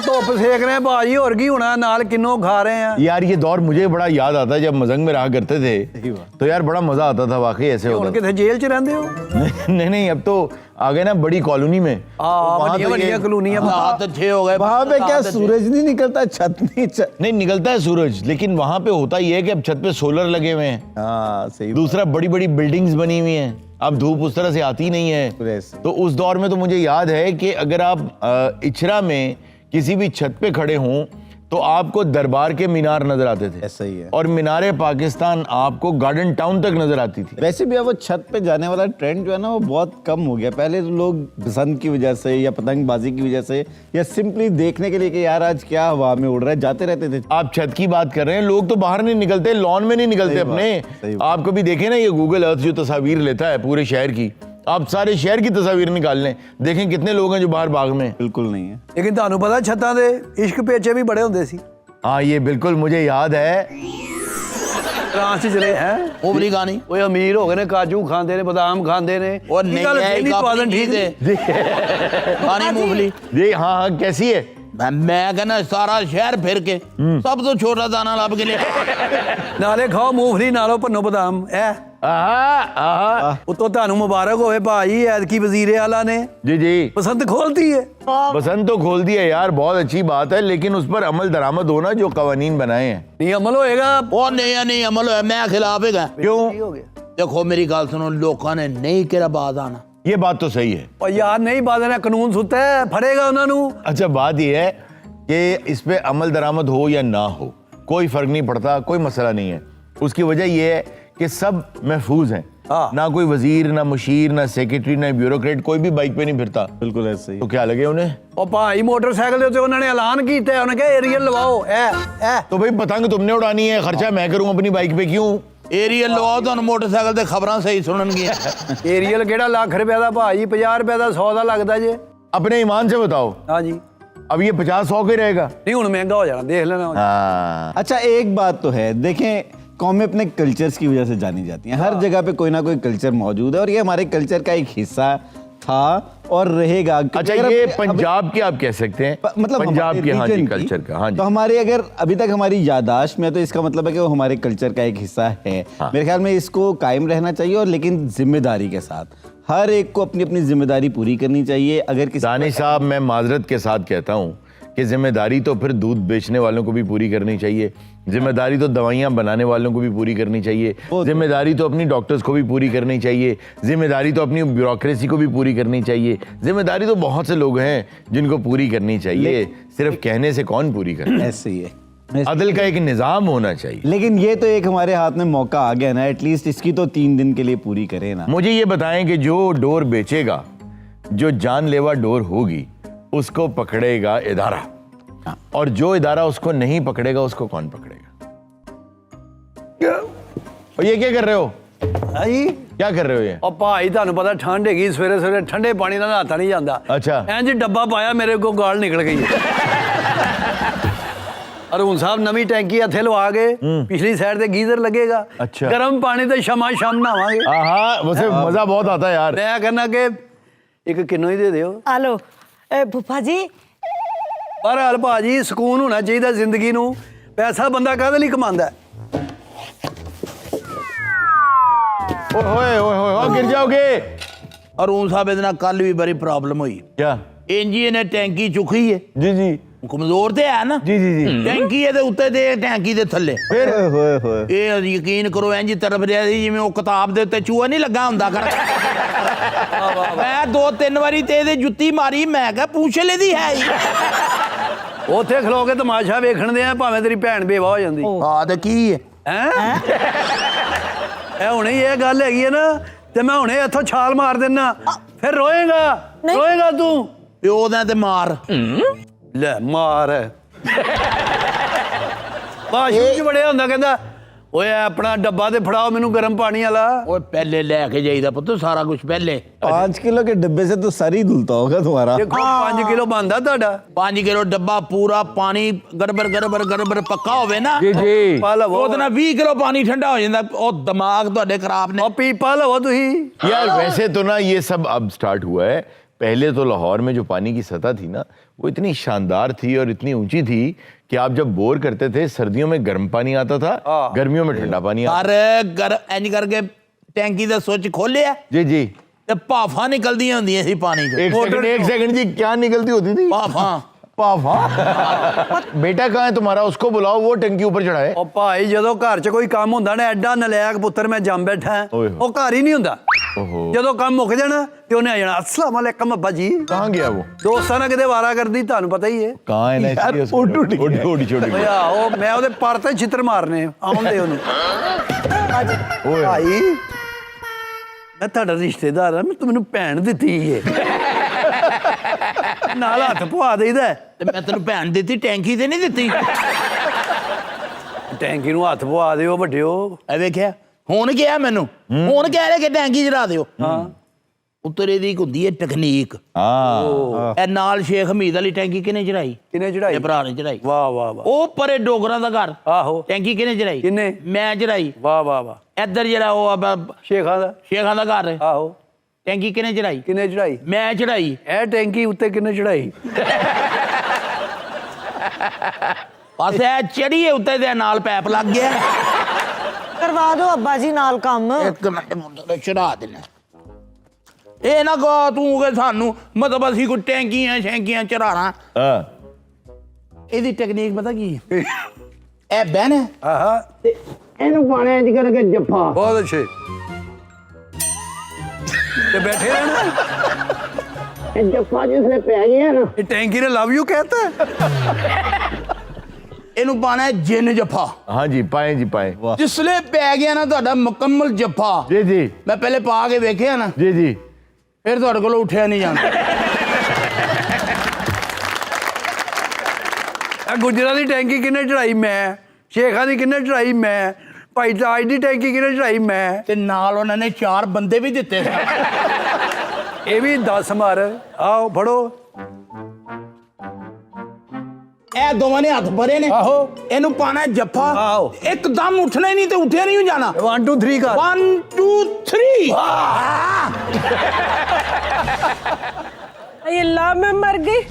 धुप सेक रहे हैं भाजी, और की होना, नाल किन्नो खा रहे हैं। यार ये दौर मुझे बड़ा याद आता है, जब मजंग में रहा करते थे तो यार बड़ा मजा आता था वाकई। ऐसे होता कितने जेल च रहंदे हो? नहीं अब तो आ गए ना बड़ी कॉलोनी में। बढ़िया कॉलोनियां अच्छे हो गए। वहाँ पे क्या सूरज नहीं निकलता, छत नहीं निकलता है सूरज, लेकिन वहां पे होता ये है कि अब छत पे सोलर लगे हुए हैं। हाँ सही। दूसरा बड़ी बड़ी बिल्डिंग्स बनी हुई हैं, अब धूप उस तरह से आती नहीं है। तो उस दौर में तो मुझे याद है कि अगर आप इचरा में किसी भी छत पे खड़े हों तो आपको दरबार के मीनार नजर आते थे। ऐसा ही है। और मीनारे पाकिस्तान आपको गार्डन टाउन तक नजर आती थी। वैसे भी अब वो छत पे जाने वाला ट्रेंड जो है ना वो बहुत कम हो गया। पहले तो लोग बसंत की वजह से या पतंगबाजी की वजह से या सिंपली देखने के लिए कि यार आज क्या हवा में उड़ रहा है जाते रहते थे। आप छत की बात कर रहे हैं, लोग तो बाहर नहीं निकलते, लॉन में नहीं निकलते अपने। आप कभी देखें ना ये गूगल अर्थ जो तस्वीर लेता है पूरे शहर की, आप सारे शहर की तस्वीर निकाल लें, देखें कितने लोग हैं जो बाहर बाग में। बिल्कुल नहीं है। लेकिन ਤੁਹਾਨੂੰ पता छत्तां दे इश्क पेचे भी बड़े होंदे सी। हाँ ये बिल्कुल मुझे याद है। फ्रांस च चले हैं वो बड़ी गानी, वो अमीर हो गए ने, काजू खांदे ने, बादाम खांदे ने, और नहीं है ठीक है गानी मूंगफली जी। हाँ हाँ कैसी है? मैं कहना सारा शहर फिर के सब तो छोटा दाना लब के लिए नाले खाओ मूंगफली नालो भन्नो बादाम है। उतो ਤੁਹਾਨੂੰ मुबारक होए भाई, ऐतकी वजीर आला ने जी जी पसंद खोलती है। बसंत तो खोल दिया यार, बहुत अच्छी बात है, लेकिन उस पर अमल दरामद होना जो कवानीन बनाए हैं। नहीं अमल होएगा। वो नहीं अमल है, मैं खिलाफ है। क्यों? देखो मेरी गल सुनो, लोगों ने नहीं केरा बात आना, ये बात तो सही है। और यार नहीं बात है, कानून सुता है, फड़ेगा उन्होंने। अच्छा बात ये है कि इस पे अमल दरामद हो या ना हो कोई फर्क नहीं पड़ता, कोई मसला नहीं है। उसकी वजह ये है कि सब महफूज हैं। ना कोई वजीर, ना मुशीर, ना सेक्रेटरी, ना ब्यूरोक्रेट, कोई भी बाइक पे नहीं फिरता। बिल्कुल ऐसे ही। तो क्या लगे उन्हें? और भाई मोटरसाइकिल दे उन्होंने ऐलान किया है, उन्होंने कहा एरियल लवाओ। तो भाई पतंग तुमने उड़ानी है, खर्चा मैं करूं अपनी बाइक पे, क्यों? एरियल लवाओ तो मोटरसाइकिल ते खबरां सही सुननगियां। एरियल केड़ा लाख रुपए दा भाई, 50 रुपए दा, 100 दा लगदा जे। अपने ईमान से बताओ। हाँ जी। अब ये 50-100 के रहेगा? नहीं हुन महंगा हो जाना, देख लेना। हाँ। अच्छा एक बात तो है, देखें कौमें अपने कल्चर्स की वजह से जानी जाती हैं। हर जगह पे कोई ना कोई कल्चर मौजूद है और ये हमारे कल्चर का एक हिस्सा था और रहेगा। अच्छा ये पंजाब के आप कह सकते हैं, मतलब पंजाब के हाँ जी कल्चर का। हाँ जी। तो हमारे अगर अभी तक हमारी यादाश्त में, तो इसका मतलब है कि वो हमारे कल्चर का एक हिस्सा है। हाँ। मेरे ख्याल में इसको कायम रहना चाहिए, और लेकिन जिम्मेदारी के साथ हर एक को अपनी अपनी जिम्मेदारी पूरी करनी चाहिए। अगर किसी दानिश साहब मैं माजरत के साथ कहता हूँ कि जिम्मेदारी तो फिर दूध बेचने वालों को भी पूरी करनी चाहिए, जिम्मेदारी तो दवाइयाँ बनाने वालों को भी पूरी करनी चाहिए, जिम्मेदारी तो अपनी डॉक्टर्स को भी पूरी करनी चाहिए, जिम्मेदारी तो अपनी ब्यूरोक्रेसी को भी पूरी करनी चाहिए, जिम्मेदारी तो बहुत से लोग हैं जिनको पूरी करनी चाहिए। सिर्फ कहने से कौन पूरी करे? ऐसे ही है, अदल का एक निज़ाम होना चाहिए। लेकिन ये तो एक हमारे हाथ में मौका आ गया ना, एटलीस्ट इसकी तो 3 दिन के लिए पूरी करें ना। मुझे ये बताएं कि जो डोर बेचेगा, जो जानलेवा डोर होगी, उसको पकड़ेगा इदारा, और जो इदारा उसको नहीं पकड़ेगा उसको कौन पकड़ेगा? और ये क्या कर रहे हो? क्या कर रहे हो ये? और भाई ਤੁਹਾਨੂੰ पता ठंड हैगी, सवेरे सवेरे ठंडे पानी ਨਾਲ ਨਹਾਤਾ नहीं ਜਾਂਦਾ। अच्छा। इंज डब्बा पाया, मेरे को गाल निकल गई है। अरुण साहब नवी टैंकी हथे लवा के, पिछली साइड से गीजर लगेगा। अच्छा। गर्म पानी तो शाम नहावांगे। हाँ वैसे मजा बहुत आता है यार। मैं कहना कि एक किन्नो ही दे दियो। हेलो फुफा जी। पर हल भाजी सुकून होना चाहिए जिंदगी नू, पैसा बंदा काहदे लई कमांदा है? ओए गिर जाओगे। अरुण साहब इतना कल भी बड़ी प्रॉब्लम हुई। क्या? इंजी ने टैंकी चुकी है जी जी कमजोर ते है ना। जी जी जी। टैंकी दे उत्ते ते टैंकी दे थल्ले। फिर ये यकीन करो इंज तरफ रहा सी जिवें ਉਹ किताब दे उत्ते चूहा नहीं लगा ਹੁੰਦਾ कर। मैं 2-3 ਵਾਰੀ ਤੇ ਇਹਦੇ ਜੁੱਤੀ ਮਾਰੀ, ਮੈਂ ਕਿਹਾ ਪੂਛਲੇ ਦੀ ਹੈ ਹੀ। ਉੱਥੇ ਖਲੋ ਕੇ ਤਮਾਸ਼ਾ ਵੇਖਣ ਦੇ ਆ, ਭਾਵੇਂ ਤੇਰੀ ਭੈਣ ਬੇਵਾ ਹੋ ਜਾਂਦੀ। ਹਾਂ ਤੇ ਕੀ ਹੈ ਇਹ ਹੁਣੇ ਇਹ ਗੱਲ ਹੈਗੀ ਹੈ ਨਾ, ਤੇ ਮੈਂ ਹੁਣੇ ਇੱਥੋਂ ਛਾਲ ਮਾਰ ਦੇਣਾ, ਫਿਰ ਰੋਏਗਾ ਤੂੰ। ਪਿਓ ਦਾ ਤੇ ਮਾਰ ਲੈ ਮਾਰ। ਭਾਸ਼ਣ ਚ ਬੜਿਆ ਹੁੰਦਾ, ਕਹਿੰਦਾ ਓਏ ਆਪਣਾ ਡੱਬਾ ਤੇ ਫੜਾਓ ਮੈਨੂੰ ਗਰਮ ਪਾਣੀ ਵਾਲਾ। ਓਏ ਪਹਿਲੇ ਲੈ ਕੇ ਜਾਈਦਾ ਪੁੱਤ ਸਾਰਾ ਕੁਝ ਪਹਿਲੇ। 5 किलो के डब्बे से तो सर ही धुलता होगा तुम्हारा। देखो 5 किलो बनता ਤੁਹਾਡਾ। 5 किलो डब्बा पूरा पानी गड़बड़ पक्का होवे ना जी जी ਉਹਦੇ ਨਾਲ 20 किलो पानी ठंडा हो ਜਾਂਦਾ। ਉਹ ਦਿਮਾਗ ਤੁਹਾਡੇ ਖਰਾਬ ਨੇ। ਉਹ ਪੀਪਾ ਲਵੋ ਤੁਸੀਂ। यार वैसे तो ना ये सब अब स्टार्ट हुआ है, पहले तो लाहौर में जो पानी की सतह थी ना वो इतनी शानदार थी और इतनी ऊंची थी कि आप जब बोर करते थे सर्दियों में गर्म पानी आता था, गर्मियों में ठंडा पानी आता इंज करके टैंकी का स्विच खोलिया जी जी ते भाफा निकलदियां होंदियां सी पानी चों। एक सेकंड जी, क्या निकलती होती थी? भाफा पाफा। बेटा कहाँ है तुम्हारा? उसको बुलाओ, वो टंकी ऊपर चढ़ाए। ਉਹ ਭਾਈ ਜਦੋਂ ਘਰ 'ਚ ਕੋਈ ਕੰਮ ਹੁੰਦਾ ਨਾ ਐਡਾ ਨਲਾਇਕ ਪੁੱਤਰ ਮੈਂ ਜੰਮ ਬੈਠਾ ਓਏ ਉਹ ਘਰ ਹੀ ਨਹੀਂ ਹੁੰਦਾ। ਓਹੋ। ਜਦੋਂ ਕੰਮ ਮੁੱਕ ਜਾਣਾ ਤੇ ਉਹਨੇ ਆ ਜਾਣਾ ਅਸਲਾਮ ਅਲੈਕਮ ਅੱਬਾ ਜੀ। कहाँ गया वो? ਦੋਸਤਾਂ ਨਾਲ ਕਿਤੇ ਵਾਰਾ ਕਰਦੀ ਤੁਹਾਨੂੰ ਪਤਾ ਹੀ ਹੈ। कहाँ है ना यार, उठ उठ गया। ਓਏ ਆਹੋ ਮੈਂ ਉਹਦੇ ਪਰ ਤੇ ਛਿੱਤਰ ਮਾਰਨੇ ਆਉਂਦੇ ਉਹਨੂੰ। ਓਏ। ਭਾਈ ਮੈਂ ਤੁਹਾਡਾ ਰਿਸ਼ਤੇਦਾਰ ਆ, ਮੈਂ ਤੁਹਾਨੂੰ ਭੈਣ ਦਿੱਤੀ ਏ ਨਾਲ ਹੱਥ ਪਵਾ ਦੇਈਦਾ। ਤੇ ਮੈਂ ਤੈਨੂੰ ਭੈਣ ਦਿੱਤੀ, ਟੈਂਕੀ ਤੇ ਨਹੀਂ ਦਿੱਤੀ। ਟੈਂਕੀ ਨੂੰ ਹੱਥ ਪਵਾ ਦਿਓ ਵੱਡਿਓ। ਐ ਵੇਖਿਆ ਹੁਣ ਕਿਹਾ ਮੈਨੂੰ, ਹੁਣ ਕਹਿ ਰਿਹਾ ਕਿ ਟੈਂਕੀ ਚੜਾ ਦਿਓ। ਹਾਂ ਉੱਤਰੇ ਦੀ ਇੱਕ ਹੁੰਦੀ ਹੈ ਟੈਕਨੀਕ। हाँ ਇਹ ਨਾਲ ਸ਼ੇਖ ਹਮੀਦ ਵਾਲੀ ਟੈਂਕੀ ਕਿਹਨੇ ਚੜਾਈ? ਕਿਨੇ ਚੜਾਈ? ਇਹ ਭਰਾ ਨੇ ਚੜਾਈ। ਵਾਹ ਵਾਹ ਵਾਹ। ਉਹ ਪਰੇ ਡੋਗਰਾਂ ਦਾ ਘਰ ਆਹੋ ਟੈਂਕੀ ਕਿਹਨੇ ਚੜਾਈ? ਕਿਹਨੇ? ਮੈਂ ਚੜਾਈ। ਵਾਹ ਵਾਹ ਵਾਹ। ਇੱਧਰ ਜਿਹੜਾ ਉਹ ਸ਼ੇਖਾਂ ਦਾ ਸ਼ੇਖਾਂ ਦਾ ਘਰ ਆਹੋ ਟੈਂਕੀ ਕਿਹਨੇ ਚੜਾਈ? ਕਿਨੇ ਚੜਾਈ? ਮੈਂ ਚੜਾਈ। ਇਹ ਟੈਂਕੀ ਉੱਤੇ ਕਿਨੇ ਚੜਾਈ? ਬਸ ਇਹ ਚੜੀਏ ਉੱਤੇ ਦੇ ਨਾਲ ਪੈਪ ਲੱਗ ਗਿਆ। करवा दो अब्बा जी नाल काम। ਇੱਕ ਮਿੰਟ ਮੁੰਡੇ ਨੂੰ ਚੜਾ ਦੇਣਾ। ਇਹ ਨਾ ਕਹੋ ਤੂੰ ਕਿ ਸਾਨੂੰ ਮਤਲਬ ਅਸੀਂ ਕੋਈ ਟੈਂਕੀਆਂ ਸ਼ੈਂਕੀਆਂ ਚੜਾਣਾ। हाँ ਇਹਦੀ ਟੈਕਨੀਕ ਪਤਾ ਕੀ ਹੈ? ਇਹ ਬਹਿਣ ਹੈ ਆਹਾ ਤੇ ਇਹਨੂੰ ਪਾਣੇ ਇੰਜ ਕਰਕੇ ਜੱਫਾ। ਬਹੁਤ ਅੱਛੇ ਤੇ ਬੈਠੇ ਰਹਿਣਾ। ਇਹ ਜੱਫਾ ਜਿਸਲੇ ਪੈ ਗਿਆ ਨਾ ਇਹ ਟੈਂਕੀ ਨੇ ਲਵ ਯੂ ਕਹਿਤਾ। ਇਹਨੂੰ ਪਾਣਾ ਹੈ ਜਿੰਨ ਜੱਫਾ। हाँ जी पाए जी पाए। ਜਿਸਲੇ ਪੈ ਗਿਆ ਨਾ ਤੁਹਾਡਾ ਮੁਕੰਮਲ ਜੱਫਾ। जी जी ਮੈਂ ਪਹਿਲੇ ਪਾ ਕੇ ਵੇਖਿਆ ਨਾ, जी जी ਫਿਰ ਤੁਹਾਡੇ ਕੋਲ ਉੱਠਿਆ ਨਹੀਂ ਜਾਂਦਾ। ਇਹ ਗੁਜਰਾਂ ਦੀ ਟੈਂਕੀ ਕਿਨੇ ਚੜਾਈ? ਮੈਂ। ਸ਼ੇਖਾਂ ਦੀ ਕਿਨੇ ਚੜਾਈ? ਮੈਂ। ਭਾਈ ਤਾਜ ਦੀ ਟੈਂਕੀ ਕਿਨੇ ਚੜਾਈ? ਮੈਂ। ਤੇ ਨਾਲ ਉਹਨਾਂ ਨੇ 4 ਬੰਦੇ ਵੀ ਦਿੱਤੇ ਸਨ। ਇਹ ਵੀ 10 ਮਾਰ। ਆਓ ਫੜੋ। ਇਹ ਦੋਵਾਂ ਨੇ ਹੱਥ ਭਰੇ ਨੇ। ਆਹੋ ਇਹਨੂੰ ਪਾਣਾ ਜੱਫਾ। ਆਹੋ। ਇੱਕਦਮ ਉੱਠਣਾ ਹੀ ਨਹੀਂ ਤੇ ਉੱਠਿਆ ਨਹੀਂ ਜਾਣਾ। 1 2 3 ਕਰ। 1 2 3। अरे अल्लाह मैं मर गई।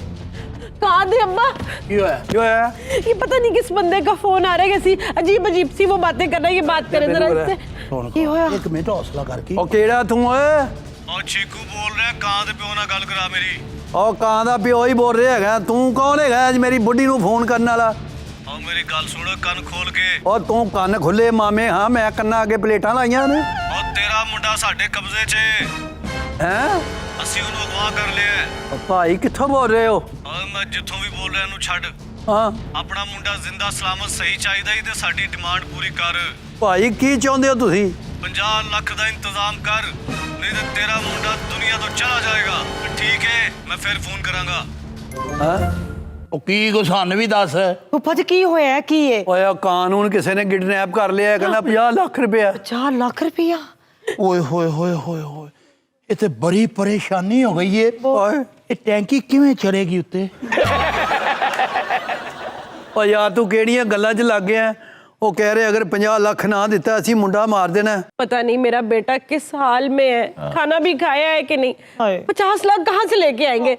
कहाँ थे अब्बा? ਕੀ ਹੋਇਆ? ਜੋ ਹੈ ये पता नहीं किस बंदे का फोन आ रहा है, कैसी अजीब अजीब सी वो बातें कर रहा है। ये बात करें जरा हो रहा है? इससे। ये होया? ਇੱਕ ਮਿੰਟ ਹੌਸਲਾ ਕਰਕੇ। ਉਹ ਕਿਹੜਾ ਤੂੰ ਓਏ? ਉਹ ਚੀਕੂ ਬੋਲ ਰਿਹਾ, ਕਾਂ ਦੇ ਪਿਓ ਨਾਲ ਗੱਲ ਕਰਾ ਮੇਰੀ। ਉਹ ਕਾਂ ਦਾ ਪਿਓ ਹੀ ਬੋਲ ਰਿਹਾ ਹੈਗਾ। ਤੂੰ ਕੌਣ ਹੈਗਾ ਅੱਜ ਮੇਰੀ ਬੁੱਢੀ ਨੂੰ ਫੋਨ ਕਰਨ ਵਾਲਾ? ਉਹ ਮੇਰੀ ਗੱਲ ਸੁਣ, ਕੰਨ ਖੋਲ ਕੇ। ਉਹ ਤੂੰ ਕੰਨ ਖੁੱਲੇ ਮਾਮੇ। ਹਾਂ ਮੈਂ ਕੰਨਾਂ ਅੱਗੇ ਪਲੇਟਾਂ ਲਾਈਆਂ ਨੇ। ਉਹ ਤੇਰਾ ਮੁੰਡਾ ਸਾਡੇ ਕਬਜ਼ੇ 'ਚ ਏ। ਹੈਂ? ਅਸੀਂ ਉਹਨੂੰ ਅਗਵਾ ਕਰ ਲਿਆ ਹੈ। ਉਹ ਭਾਈ ਕਿੱਥੋਂ ਬੋਲ ਰਹੇ ਹੋ? ਔਰ ਮੈਂ ਜਿੱਥੋਂ ਵੀ ਬੋਲ ਰਿਹਾ ਇਹਨੂੰ ਛੱਡ। ਹਾਂ ਆਪਣਾ ਮੁੰਡਾ ਜ਼ਿੰਦਾ ਸਲਾਮਤ ਸਹੀ ਚਾਹੀਦਾ ਹੀ ਤੇ ਸਾਡੀ ਡਿਮਾਂਡ ਪੂਰੀ ਕਰ। ਭਾਈ ਕੀ ਚਾਹੁੰਦੇ ਹੋ ਤੁਸੀਂ? 50 ਲੱਖ ਦਾ ਇੰਤਜ਼ਾਮ ਕਰ, ਨਹੀਂ ਤੇ ਤੇਰਾ ਮੁੰਡਾ ਦੁਨੀਆ ਤੋਂ ਚਲਾ ਜਾਏਗਾ। ਠੀਕ ਹੈ, ਮੈਂ ਫਿਰ ਫੋਨ ਕਰਾਂਗਾ। ਹਾਂ ਉਹ ਕੀ ਕੋ ਸਾਨੂੰ ਵੀ ਦੱਸ। फूफा जी की होया है? की है? ਓਏ ਉਹ ਕਾਨੂੰਨ ਕਿਸੇ ਨੇ ਕਿਡਨੈਪ ਕਰ ਲਿਆ ਹੈ, ਕਹਿੰਦਾ 50 ਲੱਖ ਰੁਪਇਆ। 4 लाख रुपया। ਓਏ ਹੋਏ ਹੋਏ ਹੋਏ ਹੋਏ, ਇਹ ਤੇ ਬੜੀ ਪਰੇਸ਼ਾਨੀ ਹੋ ਗਈ ਏ। ਓਏ ਇਹ ਟੈਂਕੀ ਕਿਵੇਂ ਚੜੇਗੀ ਉੱਤੇ? ਓ ਯਾਰ ਤੂੰ ਕਿਹੜੀਆਂ ਗੱਲਾਂ 'ਚ ਲੱਗ ਗਿਆ? ਉਹ ਕਹਿ ਰਹੇ ਅਗਰ 50 ਲੱਖ ਨਾ ਦਿੱਤਾ ਅਸੀਂ ਮੁੰਡਾ ਮਾਰ ਦੇਣਾ। पता नहीं मेरा बेटा किस हाल में है, खाना भी खाया है कि नहीं। हाय। 50 लाख कहाँ से लेके आएंगे?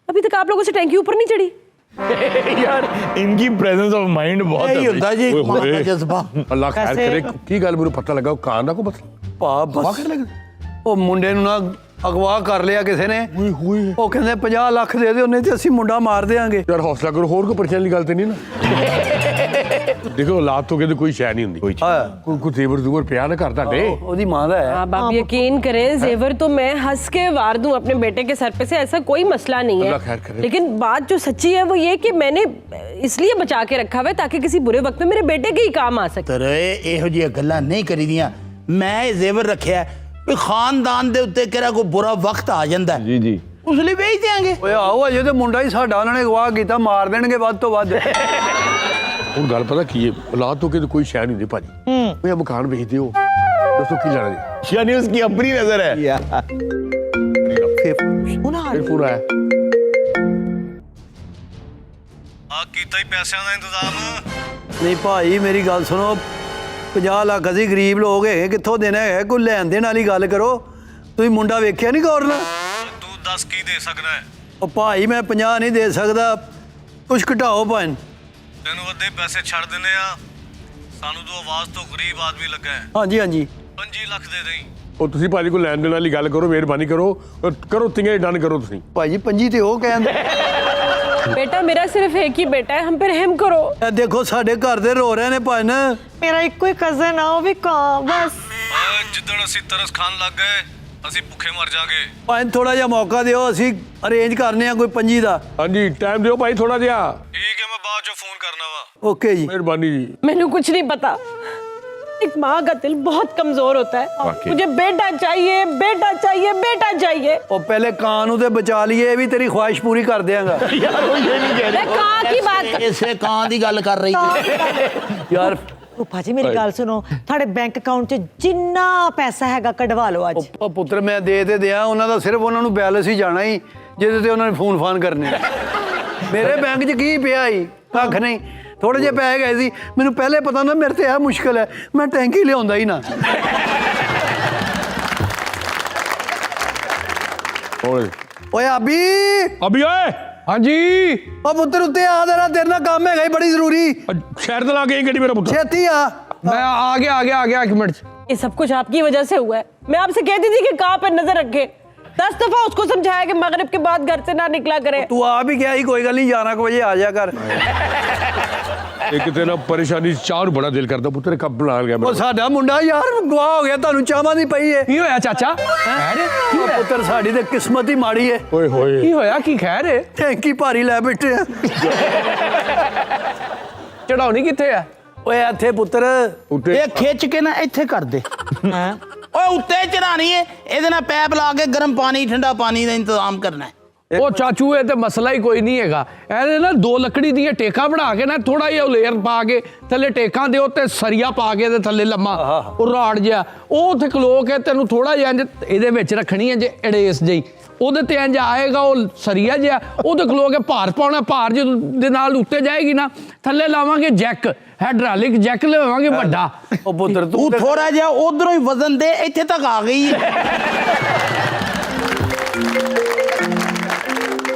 अभी तक आप लोगों से टैंकी ऊपर नहीं चढ़ी। यार इनकी प्रेजेंस ऑफ माइंड बहुत ਇਹੀ ਹੁੰਦਾ ਜੀ ਓਏ ਹੋਏ। ਮਾਂ ਦਾ ਜਜ਼ਬਾ। ਅੱਲਾ ਖੈਰ कैसे? ਕਰੇ। ਕੀ ਗੱਲ ਮੈਨੂੰ ਪਤਾ ਲੱਗਾ ਉਹ ਕਾਂ ਦਾ ਕੋ ਮਸਲਾ ਭਾ ਬਸ ਉਹ ਮੁੰਡੇ ਨੂੰ ਨਾ ਅਗਵਾ ਕਰ ਲਿਆ ਕਿਸੇ ਨੇ। ਹੋਏ ਹੋਏ ਉਹ ਕਹਿੰਦੇ 50 ਲੱਖ ਦੇ ਦਿਓ ਨਹੀਂ ਤੇ ਅਸੀਂ ਮੁੰਡਾ ਮਾਰ ਦੇਾਂਗੇ। ਯਾਰ ਹੌਸਲਾ ਕਰੋ, ਹੋਰ ਕੋਈ ਪਰੇਸ਼ਾਨੀ ਦੀ ਗੱਲ ਤੇ ਨਹੀਂ ਨਾ। ਦੇਖੋ ਔਲਾਦ ਤੋਂ ਕਹਿੰਦੇ ਕੋਈ ਸ਼ੈ ਨਹੀਂ ਹੁੰਦੀ। ਹਾਂ ਕੋਈ ਜ਼ੇਵਰ ਜ਼ੂਵਰ ਪਿਆ ਨਾ ਘਰ ਤੁਹਾਡੇ। ਉਹਦੀ ਮਾਂ ਦਾ ਹੈ। अब आप यकीन करें, जेवर तो मैं हंस के वार दूं अपने बेटे के सर पे से, ऐसा कोई मसला नहीं अल्लाह खैर है। करे। लेकिन बात जो सच्ची है वो ये कि मैंने इसलिए बचा के रखा हुआ है ताकि किसी बुरे वक्त में मेरे बेटे के ही काम आ सके। ਤਰੇ ਇਹੋ ਜਿਹੀਆਂ ਗੱਲਾਂ ਨਹੀਂ ਕਰੀਦੀਆਂ। ਮੈਂ ਇਹ ਜ਼ੇਵਰ ਰੱਖਿਆ ਵੀ ਖਾਨਦਾਨ ਦੇ ਉੱਤੇ ਕਿਹੜਾ ਕੋਈ ਬੁਰਾ ਵਕਤ ਆ ਜਾਂਦਾ ਹੈ, जी जी ਉਸ ਲਈ ਵੇਚ ਦਿਆਂਗੇ। ਓਏ ਆਓ ਅਜੇ ਤੇ ਮੁੰਡਾ ਹੀ ਸਾਡਾ ਉਹਨਾਂ ਨੇ ਅਗਵਾ ਕੀਤਾ, ਮਾਰ ਦੇਣਗੇ ਵੱਧ ਤੋਂ ਵੱਧ। ਹੁਣ ਗੱਲ ਪਤਾ ਕੀ ਹੈ, ਔਲਾਦ ਤੋਂ ਕਹਿੰਦੇ ਕੋਈ ਸ਼ੈ ਨਹੀਂ ਹੁੰਦੀ ਭਾਜੀ। ਉਹ ਮਕਾਨ ਵੇਚ ਦਿਓ, ਦੱਸੋ ਕੀ ਲੈਣਾ ਜੀ। यानी उसकी अपनी नजर है। ਫਿਰ ਪੂਰਾ ਹੈ। ਆ ਕੀਤਾ ਹੀ ਪੈਸਿਆਂ ਦਾ ਇੰਤਜ਼ਾਮ। ਨਹੀਂ ਭਾਈ ਮੇਰੀ ਗੱਲ ਸੁਣੋ, 50 ਲੱਖ ਅਸੀਂ ਗਰੀਬ ਲੋਕ ਹੈਗੇ, ਕਿੱਥੋਂ ਦੇਣਾ ਹੈ? ਕੋਈ ਲੈਣ ਦੇਣ ਵਾਲੀ ਗੱਲ ਕਰੋ। ਤੁਸੀਂ ਮੁੰਡਾ ਵੇਖਿਆ ਨਹੀਂ ਗੌਰ ਨਾਲ? ਤੂੰ ਦੱਸ ਕੀ ਦੇ ਸਕਦਾ ਹੈ। ਉਹ ਭਾਈ ਮੈਂ 50 ਨਹੀਂ ਦੇ ਸਕਦਾ, ਕੁਛ ਘਟਾਓ ਭਾਈ। ਤੈਨੂੰ ਅੱਧੇ ਪੈਸੇ ਛੱਡ ਦਿੰਦੇ ਆ, ਸਾਨੂੰ ਤੂੰ ਆਵਾਜ਼ ਤੋਂ ਗਰੀਬ ਆਦਮੀ ਲੱਗਾ ਹੈ। ਹਾਂਜੀ ਹਾਂਜੀ 25 ਲੱਖ ਦੇ ਦੇਈਂ। ਉਹ ਤੁਸੀਂ ਭਾਜੀ ਕੋਈ ਲੈਣ ਦੇਣ ਵਾਲੀ ਗੱਲ ਕਰੋ, ਮਿਹਰਬਾਨੀ ਕਰੋ, ਕਰੋ ਤਿੰਗੇ ਡਨ ਕਰੋ ਤੁਸੀਂ। ਭਾਈ 25 ਤੇ ਉਹ ਕਹਿੰਦੇ। बेटा मेरा सिर्फ एक ही बेटा है, हम पे रहम करो। ਇਹ ਦੇਖੋ ਸਾਡੇ ਘਰ ਦੇ ਰੋ ਰਹੇ ਨੇ ਭਾਈ। ਮੇਰਾ ਇੱਕੋ ਹੀ ਕਜ਼ਨ ਆ, ਉਹ ਵੀ ਕਾਂ ਬਸ। ਜਿੱਦਣ ਅਸੀਂ ਤਰਸ ਖਾਣ ਲੱਗ ਗਏ ਅਸੀਂ ਭੁੱਖੇ ਮਰ ਜਾਾਂਗੇ। ਭਾਈ ਥੋੜਾ ਜਿਹਾ ਮੌਕਾ ਦਿਓ, ਅਸੀਂ ਅਰੇਂਜ ਕਰਨੇ ਆ ਕੋਈ 25 ਦਾ। ਹਾਂਜੀ ਟਾਈਮ ਦਿਓ ਭਾਈ ਥੋੜਾ ਜਿਹਾ। ਠੀਕ ਹੈ ਮੈਂ ਬਾਅਦ ਚੋਂ ਫੋਨ ਕਰਨਾ ਵਾ। ਓਕੇ ਜੀ। ਮਿਹਰਬਾਨੀ ਜੀ। मैनू कुछ नहीं पता, एक माँ का दिल बहुत कमजोर होता है। वाकई। मुझे बेटा चाहिए, बेटा चाहिए, बेटा चाहिए। ਉਹ ਪਹਿਲੇ ਕਾਂ ਨੂੰ ਤੇ ਬਚਾ ਲਈਏ, ਇਹ ਵੀ ਤੇਰੀ ਖੁਆਇਸ਼ ਪੂਰੀ ਕਰ ਦਿਆਂਗਾ। ਯਾਰ ਉਹ ਇਹ ਨਹੀਂ ਕਹਿ मैं कहाँ की बात कर ਇਸੇ ਕਾਂ ਦੀ ਗੱਲ ਕਰ ਰਹੀ ਹੈ। ਯਾਰ ਫੁੱਫਾ ਜੀ ਮੇਰੀ ਗੱਲ ਸੁਣੋ, ਤੁਹਾਡੇ ਬੈਂਕ ਅਕਾਊਂਟ 'ਚ ਜਿੰਨਾ ਪੈਸਾ ਹੈਗਾ ਕਢਵਾ ਲਓ ਅੱਜ। ਉਹ ਪੁੱਤਰ ਮੈਂ ਦੇ ਤੇ ਦਿਆਂ, ਉਹਨਾਂ ਦਾ ਸਿਰਫ ਉਹਨਾਂ ਨੂੰ ਬੈਲੈਂਸ ਹੀ ਜਾਣਾ ਹੀ ਜਿਹਦੇ ਤੇ ਉਹਨਾਂ ਨੇ ਫੋਨ ਫਾਨ ਕਰਨੇ। ਮੇਰੇ ਬੈਂਕ 'ਚ ਕੀ ਪਿਆ ਹੀ, ਕੱਖ ਨਹੀਂ। ਥੋੜੇ ਜਿਹੇ ਪੈਸੇ ਗਏ ਸੀ, ਮੈਨੂੰ ਪਹਿਲੇ ਪਤਾ ਨਾ ਮੇਰੇ ਤੇ ਇਹ ਮੁਸ਼ਕਲ ਹੈ, ਮੈਂ ਟੈਂਕੀ ਲਿਆਉਂਦਾ ਹੀ ਨਾ। ਓਏ ਆਬੀ, ਅਭੀ ਓਏ। ਹਾਂਜੀ ਉਹ ਪੁੱਤਰ ਉੱਤੇ ਆ ਜਰਾ, ਤੇਰੇ ਨਾਲ ਕੰਮ ਹੈਗਾ ਹੀ ਬੜੀ ਜ਼ਰੂਰੀ। ਸ਼ਹਿਰ ਦੇ ਲਾ ਕੇ ਗੱਡੀ ਮੇਰਾ ਪੁੱਤਰ। ਛੇਤੀ ਆ। मैं आ गया 1 मिनट। ये सब कुछ आपकी वजह से हुआ है। मैं आपसे कहती थी कि कहाँ पर नजर रखे। 10 दफा उसको समझाया कि मगरिब के बाद घर से ना निकला करे। ਤੂੰ ਆ ਵੀ ਗਿਆ ਹੀ, ਕੋਈ ਗੱਲ ਨਹੀਂ, 11 ਵਜੇ ਆ ਜਾ ਕਰ। ਇਹ ਕਿਤੇ ਨਾ ਪਰੇਸ਼ਾਨੀ ਚਾਹ ਨੂੰ ਬੜਾ ਦਿਲ ਕਰਦਾ ਪੁੱਤਰ, ਕੱਪ ਬਣਾ ਗਿਆ ਉਹ ਮੇਰਾ। ਸਾਡਾ ਮੁੰਡਾ ਯਾਰ ਗਵਾਹ ਹੋ ਗਿਆ, ਤੁਹਾਨੂੰ ਚਾਹਾਂ ਦੀ ਪਈ ਏ। की होया चाचा? ਉਹ ਪੁੱਤਰ ਸਾਡੀ ਤੇ ਕਿਸਮਤ ਹੀ ਮਾੜੀ ਏ। ਓਏ ਹੋਏ। की होया की खैर है? ਟੈਂਕੀ ਭਾਰੀ ਲੈ ਬੈਠੇ ਆ। चढ़ाउनी किथे है? ਓਏ ਇੱਥੇ ਪੁੱਤਰ ਉੱਤੇ ਇਹ ਖਿੱਚ ਕੇ ਨਾ ਇੱਥੇ ਕਰ ਦੇ। ਓਏ ਉੱਤੇ ਚੜਾਣੀ ਹੈ, ਇਹਦੇ ਨਾਲ ਪੈਪ ਲਾ ਕੇ ਗਰਮ ਪਾਣੀ ਠੰਡਾ ਪਾਣੀ ਦਾ ਇੰਤਜ਼ਾਮ ਕਰਨਾ ਹੈ। ਉਹ ਚਾਚੂ ਇਹ ਤੇ ਮਸਲਾ ਹੀ ਕੋਈ ਨਹੀਂ ਹੈਗਾ। ਇਹਦੇ ਨਾ 2 ਲੱਕੜੀ ਦੀਆਂ ਟੇਕਾਂ ਬਣਾ ਕੇ ਨਾ ਥੋੜਾ ਜਿਹਾ ਲੇਅਰ ਪਾ ਕੇ ਥੱਲੇ ਟੇਕਾਂ ਦੇ ਉੱਤੇ ਸਰੀਆ ਪਾ ਕੇ ਤੇ ਥੱਲੇ ਲੰਮਾ ਉਹ ਰਾੜ ਜਿਹਾ ਉਹ ਉੱਥੇ ਖਲੋ ਕੇ ਤੈਨੂੰ ਥੋੜਾ ਜਿਹਾ ਇੰਜ ਇਹਦੇ ਵਿੱਚ ਰੱਖਣੀ ਹੈ ਜੇ ਅੜੇਸ ਜਿਹੀ, ਉਹਦੇ ਤੇ ਇੰਜ ਆਏਗਾ ਉਹ ਸਰੀਆ ਜਿਹਾ, ਉਹਦੇ ਖਲੋ ਕੇ ਭਾਰ ਪਾਉਣਾ। ਭਾਰ ਜਦੋਂ ਦੇ ਨਾਲ ਉੱਤੇ ਜਾਏਗੀ ਨਾ, ਥੱਲੇ ਲਾਵਾਂਗੇ ਜੈਕ, ਹਾਈਡ੍ਰਾਲਿਕ ਜੈਕ ਲਵਾਂਗੇ ਵੱਡਾ। ਉਹ ਪੁੱਤਰ ਤੂੰ ਥੋੜਾ ਜਿਹਾ ਉਧਰੋਂ ਹੀ ਵਜ਼ਨ ਦੇ, ਇੱਥੇ ਤੱਕ ਆ ਗਈ ਹੈ।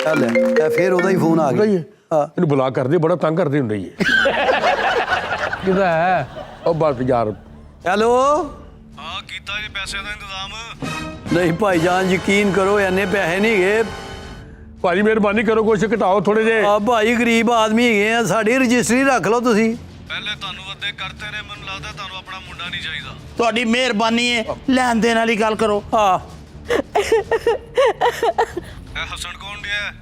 ਚੱਲ ਇਹ ਫੇਰ ਉਹਦਾ ਹੀ ਫੋਨ ਆ ਗਿਆ। ਹਾਂ ਇਹਨੂੰ ਬੁਲਾ ਕਰਦੇ, ਬੜਾ ਤੰਗ ਕਰਦੇ ਹੁੰਦੇ ਹੀ। ਕਿਹਦਾ ਹੈ? ਉਹ ਬਸ ਯਾਰ ਹੈਲੋ। ਹਾਂ ਕੀਤਾ ਜੀ ਪੈਸੇ ਦਾ ਇੰਤਜ਼ਾਮ। ਨਹੀਂ ਭਾਈਜਾਨ ਯਕੀਨ ਕਰੋ, ਇੰਨੇ ਪੈਸੇ ਨਹੀਂ ਗਏ। ਭਾਜੀ ਮਿਹਰਬਾਨੀ ਕਰੋ, ਕੁਛ ਘਟਾਓ ਥੋੜੇ ਜੇ। ਆ ਭਾਈ ਗਰੀਬ ਆਦਮੀ ਹੈਗੇ ਆ, ਸਾਡੀ ਰਜਿਸਟਰੀ ਰੱਖ ਲਓ ਤੁਸੀਂ। ਪਹਿਲੇ ਤੁਹਾਨੂੰ ਅੱਧੇ ਕਰਤੇ ਨੇ, ਮੈਨੂੰ ਲੱਗਦਾ ਤੁਹਾਨੂੰ ਆਪਣਾ ਮੁੰਡਾ ਨਹੀਂ ਚਾਹੀਦਾ। ਤੁਹਾਡੀ ਮਿਹਰਬਾਨੀ ਹੈ, ਲੈਣ ਦੇਣ ਵਾਲੀ ਗੱਲ ਕਰੋ। ਹਾਂ ਇਹ ਹਸਣ ਕੌਣ ਡਿਆ?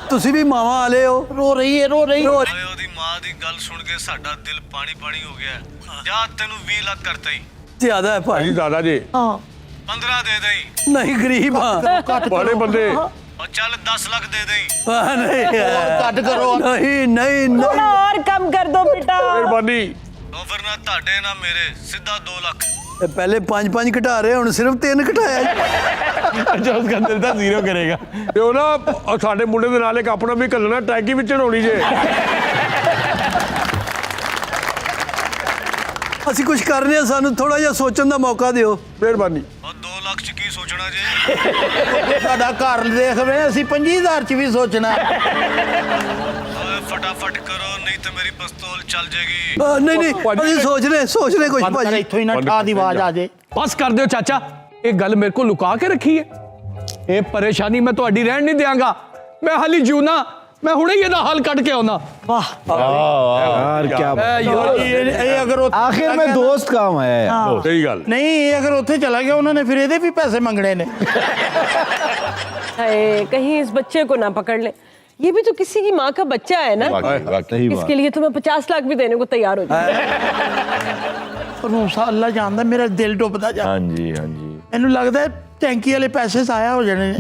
ਤੁਸੀਂ ਵੀ ਮਾਵਾਂ ਵਾਲੇ ਹੋ। ਰੋ ਰਹੀ ਹੈ, ਰੋ ਰਹੀ ਹੈ। ਓਏ ਉਹਦੀ ਮਾਂ ਦੀ ਗੱਲ ਸੁਣ ਕੇ ਸਾਡਾ ਦਿਲ ਪਾਣੀ ਪਾਣੀ ਹੋ ਗਿਆ। ਜਾ ਤੈਨੂੰ 20 ਲੱਖ ਕਰਤਾ ਹੀ। ਜ਼ਿਆਦਾ ਹੈ ਭਾਈ। ਭਾਜੀ ਦਾਦਾ ਜੀ 15 ਦੇ ਦੇਈਂ। ਨਹੀਂ ਗਰੀਬ ਆ। ਬੜੇ ਬੰਦੇ। ਉਹ ਚੱਲ 10 ਲੱਖ ਦੇ ਦੇਈਂ। ਆ, ਨਹੀਂ ਘੱਟ ਕਰੋ। ਨਹੀਂ ਨਹੀਂ थोड़ा ਨਹੀਂ। और कम कर दो बेटा। ਮਿਹਰਬਾਨੀ। ਉਹ ਫਿਰ ਨਾ ਤੁਹਾਡੇ ਨਾ ਮੇਰੇ, ਸਿੱਧਾ 2 ਲੱਖ। ਇਹ ਪਹਿਲੇ 5 ਘਟਾ ਰਹੇ, ਹੁਣ ਸਿਰਫ 3 ਘਟਾਇਆ। ਅੱਛਾ ਉਸ ਕੰਦਰ ਦਾ ਜ਼ੀਰੋ ਕਰੇਗਾ। ਤੇ ਉਹ ਨਾ ਉਹ ਸਾਡੇ ਮੁੰਡੇ ਦੇ ਨਾਲ ਇੱਕ ਆਪਣਾ ਵੀ ਘੱਲਣਾ, ਟੈਂਕੀ ਵਿੱਚ ਚੜਾਉਣੀ ਜੇ। ਅਸੀਂ ਕੁਝ ਕਰ ਰਹੇ ਹਾਂ, ਸਾਨੂੰ ਥੋੜਾ ਜਿਹਾ ਸੋਚਣ ਦਾ ਮੌਕਾ ਦਿਓ। ਮਿਹਰਬਾਨੀ। ਉਹ 2 ਲੱਖ ਚ ਕੀ ਸੋਚਣਾ ਜੇ? ਸਾਡਾ ਘਰ ਦੇਖਵੇਂ, ਅਸੀਂ 25,000 ਚ ਵੀ ਸੋਚਣਾ। ਓਏ ਫਟਾਫਟ ਕਰੋ, ਨਹੀਂ ਤੇ ਮੇਰੀ ਪਿਸਤੌਲ ਚੱਲ ਜੇਗੀ। ਨਹੀਂ ਨਹੀਂ ਅਸੀਂ ਸੋਚ ਰਹੇ ਕੁਝ ਬੰਦ ਕਰ, ਭਾਜੀ। ਇੱਥੋਂ ਹੀ ਨਾ ਠਾ ਦੀ ਆਵਾਜ਼ ਆ ਜੇ। बस कर दो चाचा, ये गल मेरे को लुका के रखी है। ये परेशानी मैं ਤੁਹਾਡੀ ਰਹਿਣ ਨਹੀਂ ਦਿਆਂਗਾ। मैं हाली जीवना, मैं हुणे ही ਇਹਦਾ हल ਕੱਢ के आउना। वाह यार क्या बात। ਇਹ ਅਗਰ ਉੱਥੇ आखिर में दोस्त काम आया यार। ਸਹੀ ਗੱਲ। ਨਹੀਂ, ਇਹ ਅਗਰ ਉੱਥੇ ਚਲਾ ਗਿਆ, ਉਹਨਾਂ ਨੇ ਫਿਰ ਇਹਦੇ ਵੀ ਪੈਸੇ ਮੰਗਣੇ ਨੇ। हाय, कहीं इस बच्चे को ना पकड़ ले। ये भी तो किसी की माँ का बच्चा है ना। वाकई वाकई सही बात। इसके लिए तो मैं 50 लाख भी देने को तैयार हो जाऊँ। ਭਰੋਸਾ ਅੱਲਾ ਜਾਣਦਾ, ਮੇਰਾ ਦਿਲ ਡੁੱਬਦਾ ਜਾ। हाँ जी हाँ जी। ਇਹਨੂੰ ਲੱਗਦਾ ਹੈ ਟੈਂਕੀ ਵਾਲੇ ਪੈਸੇ ਜ਼ਾਇਆ ਹੋ ਜਾਣੇ ਨੇ।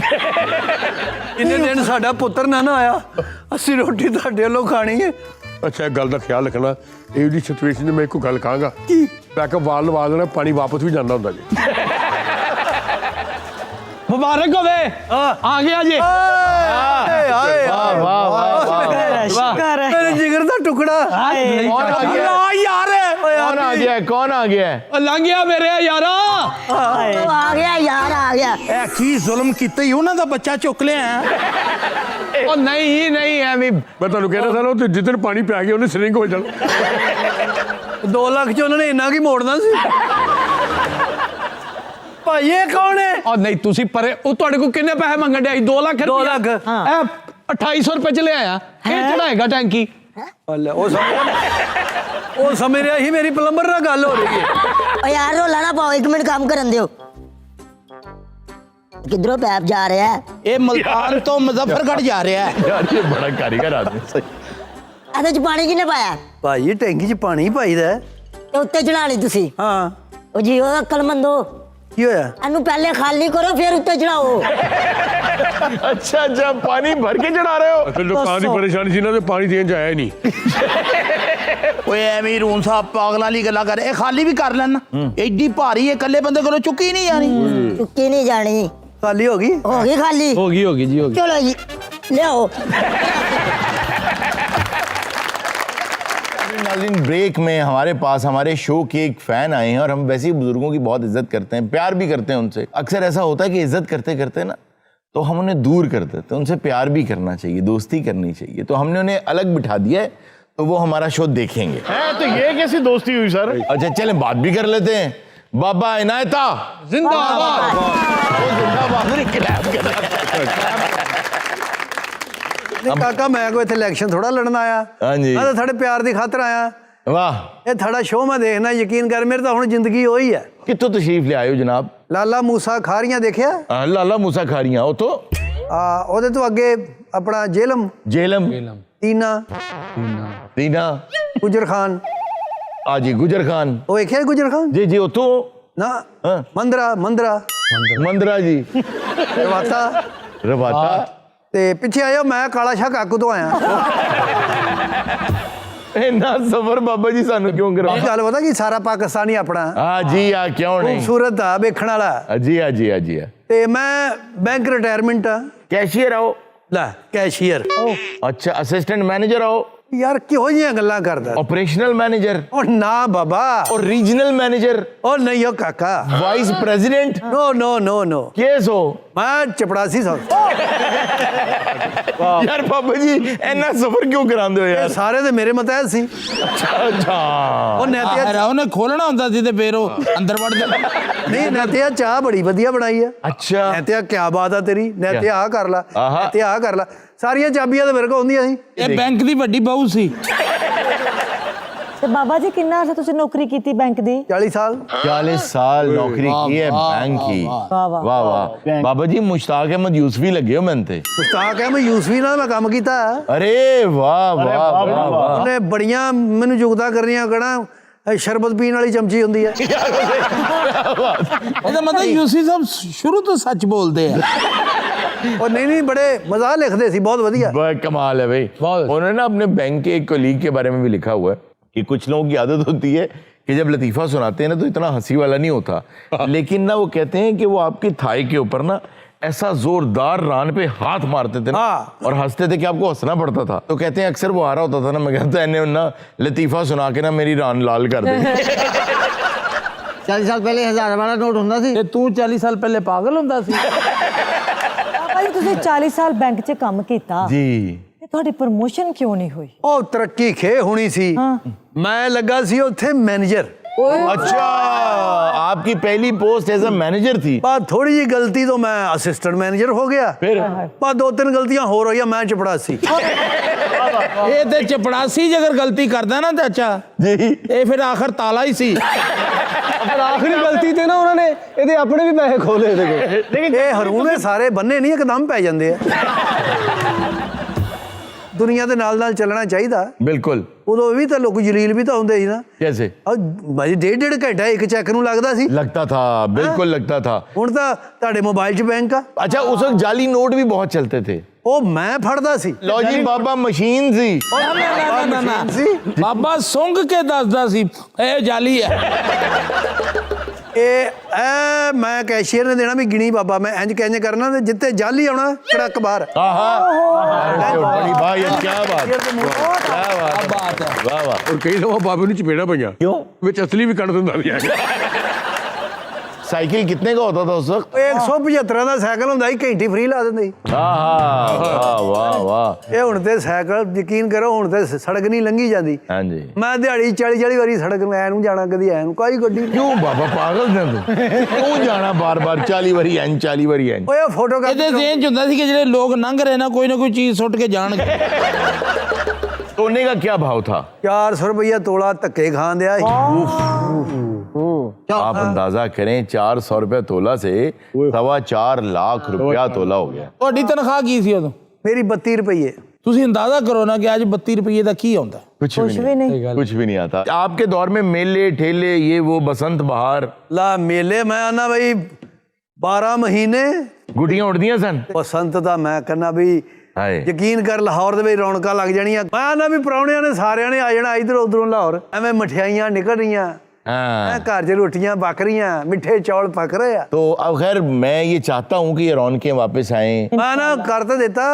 ਇੰਨੇ ਦਿਨ ਸਾਡਾ ਪੁੱਤਰ ਨਾ ਆਇਆ, ਅਸੀਂ ਰੋਟੀ ਤੁਹਾਡੇ ਵੱਲੋਂ ਖਾਣੀ ਹੈ। ਅੱਛਾ ਇੱਕ ਗੱਲ ਦਾ ਖਿਆਲ ਰੱਖਣਾ, ਇਹ ਜੀ ਸਿਚੁਏਸ਼ਨ 'ਚ ਮੈਂ ਇੱਕੋ ਗੱਲ ਕਹਾਂਗਾ। ਕੀ? ਬੈਕਅਪ ਵਾਲ ਲਵਾ ਦੇਣਾ, ਪਾਣੀ ਵਾਪਸ ਵੀ ਜਾਂਦਾ ਹੁੰਦਾ ਜੀ। मुबारक हो वे, आ गया जी। शुक्र है। ਮੇਰੇ ਜਿਗਰ ਦਾ ਟੁਕੜਾ। ਆ ਯਾਰ, कौन आ गया है, कौन आ गया है? ਉਹ ਲੰਘ ਗਿਆ ਮੇਰੇ ਯਾਰਾ ਆ ਗਿਆ ਯਾਰ ਆ ਗਿਆ ਇਹ ਕੀ ਜ਼ੁਲਮ ਕੀਤਾ ਹੀ ਉਹਨਾਂ ਦਾ ਬੱਚਾ ਚੁੱਕ ਲਿਆ ਉਹ ਨਹੀਂ ਨਹੀਂ ਐਵੇਂ ਮੈਂ ਤੁਹਾਨੂੰ ਕਹਿਣਾ ਸਾਂ ਉਹ ਜਿੱਦਣ ਪਾਣੀ ਪੈ ਗਿਆ ਉਹਨੇ ਸਰਿੰਗ ਹੋ ਜਾਣਾ। 2 ਲੱਖ ਚ ਉਹਨਾਂ ਨੇ ਇੰਨਾ ਕੀ ਮੋੜਨਾ ਸੀ। ਭਾਈ ਇਹ ਕੌਣ ਹੈ? ਉਹ ਨਹੀਂ ਤੁਸੀਂ ਪਰੇ ਉਹ ਤੁਹਾਡੇ ਕੋਲ ਕਿੰਨੇ ਪੈਸੇ ਮੰਗਣ ਡਿਆ ਸੀ 2 ਲੱਖ 2 ਰੁਪਇਆ? ਲੱਖ। ਇਹ 2800 ਰੁਪਏ ਚ ਲਿਆਇਆ ਇਹ ਚੜਾਏਗਾ ਟੈਂਕੀ ਲੈ, ਉਹ ਸਮਝ ਰਿਹਾ ਸੀ ਮੇਰੀ ਪਲੰਬਰ ਨਾਲ ਗੱਲ ਹੋ ਰਹੀ ਹੈ। ਓ ਯਾਰ ਰੋਲਾ ਨਾ ਪਾਓ 1 ਮਿੰਟ ਕੰਮ ਕਰਨ ਦਿਓ ਕਿਧਰੋਂ ਪੈਪ ਜਾ ਰਿਹਾ ਹੈ ਇਹ ਮਲਤਾਨ ਤੋਂ ਮੁਜ਼ੱਫਰਗੜ੍ਹ ਜਾ ਰਿਹਾ ਹੈ। यार ये बड़ा कारीगर आदमी है। ਇਹਦੇ ਚ ਪਾਣੀ ਕਿਨੇ ਪਾਇਆ ਭਾਈ ਟੈਂਕੀ ਚ ਪਾਣੀ ਪਾਈਦਾ ਹੈ। ਤੇ ਉੱਤੇ ਚੜਾ ਲਈ ਤੁਸੀਂ ਹਾਂ ਉਹ ਜੀ ਉਹ ਅਕਲਮੰਦੋ ਕੀ ਹੋਇਆ? ਇਹਨੂੰ ਪਹਿਲੇ ਖਾਲੀ ਕਰੋ ਫਿਰ ਉੱਤੇ ਚੜਾਓ अच्छा अच्छा पानी भर के चढ़ा रहे हो? ਅਸਲ ਲੋਕਾਂ ਦੀ ਪਰੇਸ਼ਾਨੀ ਸੀ ਨਾ ਤੇ ਪਾਣੀ ਦੇਣ ਚ ਆਇਆ ਨਹੀਂ। ਓਏ ਐਵੇਂ ਹੀ ਰੂਨ ਸਾਹਿਬ ਪਾਗਲਾਂ ਵਾਲੀ ਗੱਲਾਂ ਕਰ ਇਹ ਖਾਲੀ ਵੀ ਕਰ ਲੈਣ ਐਡੀ ਭਾਰੀ ਹੈ ਇਕੱਲੇ ਬੰਦੇ ਕੋਲੋਂ ਚੁੱਕੀ ਨਹੀਂ ਜਾਣੀ। ਚੁੱਕੀ ਨਹੀਂ ਜਾਣੀ ਖਾਲੀ ਹੋ ਗਈ? ਹੋ ਗਈ ਖਾਲੀ ਹੋ ਗਈ ਜੀ ਹੋ ਗਈ ਚਲੋ ਜੀ ਲਿਆਓ नाज़रीन ब्रेक में हमारे पास हमारे शो के एक फ़ैन आए हैं और हम वैसे ही बुजुर्गों की बहुत इज्जत करते हैं, प्यार भी करते हैं उनसे। अक्सर ऐसा होता है कि इज्जत करते करते ना तो हम उन्हें दूर कर देते हैं, उनसे प्यार भी करना चाहिए, दोस्ती करनी चाहिए। तो हमने उन्हें अलग बिठा दिया है, तो वो हमारा शो देखेंगे। तो ये कैसी दोस्ती हुई सर? अच्छा चलें बात भी कर लेते हैं। बाबा इनायता जिंदाबाद ਨਹੀਂ ਕਾਕਾ ਮੈਂ ਕੋਈ ਇੱਥੇ ਇਲੈਕਸ਼ਨ ਥੋੜਾ ਲੜਨ ਆਇਆ। ਹਾਂਜੀ। ਮੈਂ ਤਾਂ ਤੁਹਾਡੇ ਪਿਆਰ ਦੀ ਖਾਤਰ ਆਇਆ। वाह, ਇਹ ਤੁਹਾਡਾ ਸ਼ੋਅ ਮੈਂ ਦੇਖਣਾ ਯਕੀਨ ਕਰ ਮੇਰੇ ਤਾਂ ਹੁਣ ਜ਼ਿੰਦਗੀ ਉਹੀ ਹੈ। कितों तशरीफ ले आए हो जनाब? ਲਾਲਾ ਮੂਸਾ ਖਾਰੀਆਂ ਦੇਖਿਆ? लाला मूसा खारियां हो तो ਉਹਦੇ ਤੋਂ ਅੱਗੇ ਆਪਣਾ ਜੇਲਮ जेलम ਤੀਨਾ दीना ਗੁਜਰ ਖਾਨ। आजी गुजर खान ਉਹ ਵੇਖਿਆ ਗੁਜਰ ਖਾਨ? जी जी उतो ਨਾ हाँ। ਮੰਦਰਾ मंदरा जी ਰਵਾਤਾ रवाता ਤੇ ਪਿੱਛੇ ਆਇਆ ਮੈਂ ਕਾਲਾ ਸ਼ਾਹ ਕਾਕੂ ਤੋਂ ਆਇਆ। इन्ना सफर बाबा जी सानू क्यों करा? ਇਹ ਗੱਲ ਪਤਾ ਕਿ ਸਾਰਾ ਪਾਕਿਸਤਾਨੀ ਆਪਣਾ हाँ जी हाँ क्यों नहीं? ਖੂਬਸੂਰਤ ਆ ਵੇਖਣ ਵਾਲਾ। जी हाँ जी हाँ जी हाँ। ਤੇ ਮੈਂ ਬੈਂਕ ਰਿਟਾਇਰਮੈਂਟ ਆ। कैशियर आओ? ਲੈ ਕੈਸ਼ੀਅਰ। अच्छा असिस्टेंट मैनेजर आओ? ਯਾਰ ਕਿਹੋ ਜਿਹੀਆਂ ਗੱਲਾਂ ਕਰਦਾ? ऑपरेशनल मैनेजर ਉਹ ਨਾ ਬਾਬਾ और रीजनल मैनेजर ਉਹ ਨਹੀਂ ਉਹ ਕਾਕਾ वाइस प्रेसिडेंट ਨੋ ਨੋ ਨੋ ਨੋ केस हो? ਮੈਂ ਚਪੜਾਸੀ ਸਾਂ। यार बाबा जी इन्ना सफर क्यों करांदे हो ਇਹ यार? ਸਾਰੇ ਤੇ ਮੇਰੇ ਮਤਹਿਤ ਸੀ। अच्छा अच्छा ਉਹ ਨੈਤਿਆ ਉਹਨੇ ਖੋਲਣਾ ਹੁੰਦਾ ਸੀ ਤੇ ਫੇਰ ਉਹ ਅੰਦਰ ਵੜ ਜਾਂਦਾ। ਨਹੀਂ ਨੈਤਿਆ ਚਾਹ ਬੜੀ ਵਧੀਆ ਬਣਾਈ ਆ। अच्छा ਨੈਤਿਆ ਕੀ ਬਾਤ ਆ ਤੇਰੀ। ਨੈਤਿਆ ਆ ਕਰ ਲਾ ਆਹਾ। ਨੈਤਿਆ ਆ ਕਰ ਲਾ। ਸਾਰੀਆਂ ਚਾਬੀਆਂ ਤਾਂ ਮੇਰੇ ਕੋਲ ਹੁੰਦੀਆਂ ਸੀ। ਇਹ ਬੈਂਕ ਦੀ ਵੱਡੀ ਬਹੂ ਸੀ। ਤੇ ਬਾਬਾ ਜੀ ਕਿੰਨਾ ਅਰਸਾ ਤੁਸੀਂ ਨੌਕਰੀ ਕੀਤੀ ਬੈਂਕ ਦੀ? 40 ਸਾਲ। 40 साल नौकरी की है बैंक की। वाह वाह बाबा जी मुश्ताक अहमद यूसुफी लगे हो मैंने ते। ਮੁਸ਼ਤਾਕ ਹੈ ਮੈਂ ਯੂਸਫੀ ਨਾਲ ਮੈਂ ਕੰਮ ਕੀਤਾ। अरे वाह वाह वाह वाह ਉਹਨੇ ਬੜੀਆਂ ਮੈਨੂੰ ਜੁਗਤਾ ਕਰਨੀਆਂ ਕਹਣਾ ਸ਼ਰਬਤ ਪੀਣ ਵਾਲੀ ਚਮਚੀ ਹੁੰਦੀ ਹੈ। ਇਹਦਾ ਮਤਲਬ ਯੂਸੀ ਸਾਹਿਬ ਸ਼ੁਰੂ ਤੋਂ ਸੱਚ ਬੋਲਦੇ ਆ। ਉਹ ਨਹੀਂ ਨਹੀਂ ਬੜੇ ਮਜ਼ਾਕ ਲਿਖਦੇ ਸੀ ਬਹੁਤ ਵਧੀਆ। बहुत कमाल है भाई। उन्होंने ना अपने बैंक के एक कोलीग के बारे में भी लिखा हुआ है कि कुछ लोगों की आदत होती है कि जब लतीफ़ा सुनाते हैं ना तो इतना हंसी वाला नहीं होता, लेकिन ना वो कहते हैं कि वो आपकी थाई के ऊपर ना ऐसा जोरदार रान पे हाथ मारते थे ना और हंसते थे कि आपको हंसना पड़ता था। तो कहते हैं अक्सर वो आ रहा होता था ना, मैं कहता है ना लतीफ़ा सुना के ना मेरी रान लाल कर दी। 40 ਸਾਲ ਪਹਿਲੇ 1000 ਵਾਲਾ ਨੋਟ ਹੁੰਦਾ ਸੀ ਤੇ ਤੂੰ 40 ਸਾਲ ਪਹਿਲੇ ਪਾਗਲ ਹੁੰਦਾ ਸੀ। ਬਾਬਾ ਜੀ ਤੁਸੀਂ 40 ਸਾਲ ਬੈਂਕ 'ਚ ਕੰਮ ਕੀਤਾ जी ਤੇ ਤੁਹਾਡੀ ਪ੍ਰਮੋਸ਼ਨ ਕਿਉਂ ਨਹੀਂ ਹੋਈ? ਉਹ ਤਰੱਕੀ ਖੇ ਹੋਣੀ ਸੀ। ਮੈਂ ਲੱਗਾ ਸੀ ਉੱਥੇ ਮੈਨੇਜਰ। अच्छा आपकी पहली पोस्ट एज अ मैनेजर थी? ਬਾਅਦ ਥੋੜੀ ਜੀ ਗਲਤੀ ਤੋਂ ਮੈਂ ਅਸਿਸਟੈਂਟ ਮੈਨੇਜਰ ਹੋ ਗਿਆ। फिर ਬਾਅਦ 2-3 ਗਲਤੀਆਂ ਹੋਰ ਹੋਈਆਂ ਮੈਂ ਚਪੜਾਸੀ। ਇਹ ਤੇ ਚਪੜਾਸੀ ਜੇਕਰ ਗਲਤੀ ਕਰਦਾ ਨਾ ਚਾਚਾ जी ਇਹ ਫਿਰ ਆਖਰ ਤਾਲਾ ਹੀ ਸੀ। ਪਰ ਆਖਰੀ ਗਲਤੀ ਤੇ ਨਾ ਉਹਨਾਂ ਨੇ ਇਹਦੇ ਆਪਣੇ ਵੀ ਪੈਸੇ ਖੋਲੇ ਇਹਦੇ ਕੋਲ। ਲੇਕਿਨ ਇਹ ਹਰੂਨੇ ਸਾਰੇ ਬੰਨੇ ਨਹੀਂ ਇੱਕਦਮ ਪੈ ਜਾਂਦੇ ਆ। ਦੁਨੀਆ ਦੇ ਨਾਲ ਨਾਲ ਚੱਲਣਾ ਚਾਹੀਦਾ। बिल्कुल। ਉਦੋਂ ਵੀ ਤਾਂ ਲੋਕ ਜਲੀਲ ਵੀ ਤਾਂ ਹੁੰਦੇ ਸੀ ਨਾ। कैसे? ਭਾਈ 1.5 ਘੰਟਾ ਇੱਕ ਚੈੱਕ ਨੂੰ ਲੱਗਦਾ ਸੀ। लगता था बिल्कुल लगता था। ਹੁਣ ਤਾਂ ਤੁਹਾਡੇ ਮੋਬਾਈਲ 'ਚ ਬੈਂਕ ਆ। अच्छा उस वक्त जाली नोट भी बहुत चलते थे। ਉਹ ਮੈਂ ਫੜਦਾ ਸੀ। लो जी बाबा मशीन सी। ਨਾ ਬਾਬਾ ਸੁੰਘ ਕੇ ਦੱਸਦਾ ਸੀ ਇਹ ਜਾਲੀ ਹੈ। ਇਹ ਮੈਂ ਕੈਸ਼ੀਅਰ ਨੇ ਦੇਣਾ ਵੀ ਗਿਣੀ ਬਾਬਾ ਮੈਂ ਇੰਜ ਕਰਨਾ ਤੇ ਜਿੱਤੇ ਜਲ ਹੀ ਆਉਣਾ ਕੜਕ ਬਾਹਰ बड़ी भाई क्या बात क्या बात है वाह वाह ਔਰ ਕਈ ਦਫਾ ਬਾਬੇ ਨੂੰ ਚਪੇੜਾ ਪਈਆਂ क्यों ਵਿੱਚ ਅਸਲੀ ਵੀ ਕੱਢ ਦਿੰਦਾ ਵੀ साइकिल कितने का होता था उस वक्त 175 ਦਾ ਸਾਈਕਲ ਹੁੰਦਾ ਸੀ ਘੰਟੀ ਫ੍ਰੀ ਲਾ ਦਿੰਦੇ ਸੀ वाह वाह वाह ਇਹ ਹੁਣ ਤੇ ਸਾਈਕਲ ਯਕੀਨ ਕਰੋ ਹੁਣ ਤੇ ਸੜਕ ਨਹੀਂ ਲੰਘੀ ਜਾਂਦੀ हाँ जी ਮੈਂ ਦਿਹਾੜੀ 40 ਵਾਰੀ ਸੜਕ ਨੂੰ ਐ ਨੂੰ ਜਾਣਾ ਕਦੀ ਐ ਨੂੰ ਕੋਈ ਗੱਡੀ ਨਹੀਂ। क्यों बाबा पागल थे तू क्यों जाना बार बार 40 बारी एन 40 बारी एन ਓਏ ਫੋਟੋ ਇਹਦੇ ਜ਼ੇਨ ਚ ਹੁੰਦਾ ਸੀ ਕਿ ਜਿਹੜੇ ਲੋਕ ਲੰਘ ਰਹੇ ਨਾ ਕੋਈ ਚੀਜ਼ ਸੁੱਟ ਕੇ ਜਾਣਗੇ। सोने का क्या भाव था 400 ਰੁਪਇਆ ਤੋਲਾ ਧੱਕੇ ਖਾਣ ਦਿਆ ਸੀ। आप अंदाजा करें 400 रुपया तोला से 4.25 लाख रुपया तोला हो गया ਤੁਹਾਡੀ ਤਨਖਾਹ ਕੀ ਸੀ ਉਦੋਂ? ਮੇਰੀ 32 ਰੁਪਏ। ਤੁਸੀਂ ਅੰਦਾਜ਼ਾ ਕਰੋ ਨਾ ਕਿ ਅੱਜ 32 ਰੁਪਏ ਦਾ ਕੀ ਹੁੰਦਾ। कुछ भी नहीं आता आपके दौर में मेले ठेले ये वो बसंत बहार ਲਾ ਮੇਲੇ ਮੈਂ ਆਨਾ ਬਈ 12 ਮਹੀਨੇ गुटियां उड़दियां सन ਬਸੰਤ ਦਾ ਮੈਂ ਕਹਿੰਦਾ ਵੀ हाय ਯਕੀਨ ਕਰ ਲਾਹੌਰ ਦੇ ਵਿੱਚ ਰੌਣਕਾਂ ਲੱਗ ਜਾਣੀਆਂ। ਮੈਂ ਆਨਾ ਵੀ ਪ੍ਰਾਹੁਣਿਆਂ ਨੇ ਸਾਰਿਆਂ ਨੇ ਆ ਜਾਣਾ ਇਧਰ ਉਧਰੋਂ ਲਾਹੌਰ ਐਵੇਂ ਮਠਿਆਈਆਂ ਨਿਕਲ ਰਹੀਆਂ हाँ ਘਰ 'ਚ ਰੋਟੀਆਂ ਪੱਕ ਰਹੀਆਂ ਮਿੱਠੇ ਚੌਲ ਪੱਕ ਰਹੇ ਆ। तो अब खैर मैं ये चाहता हूँ कि ये रौनकें वापस आए ਮੈਂ ਨਾ ਕਰ ਤਾਂ ਦਿੱਤਾ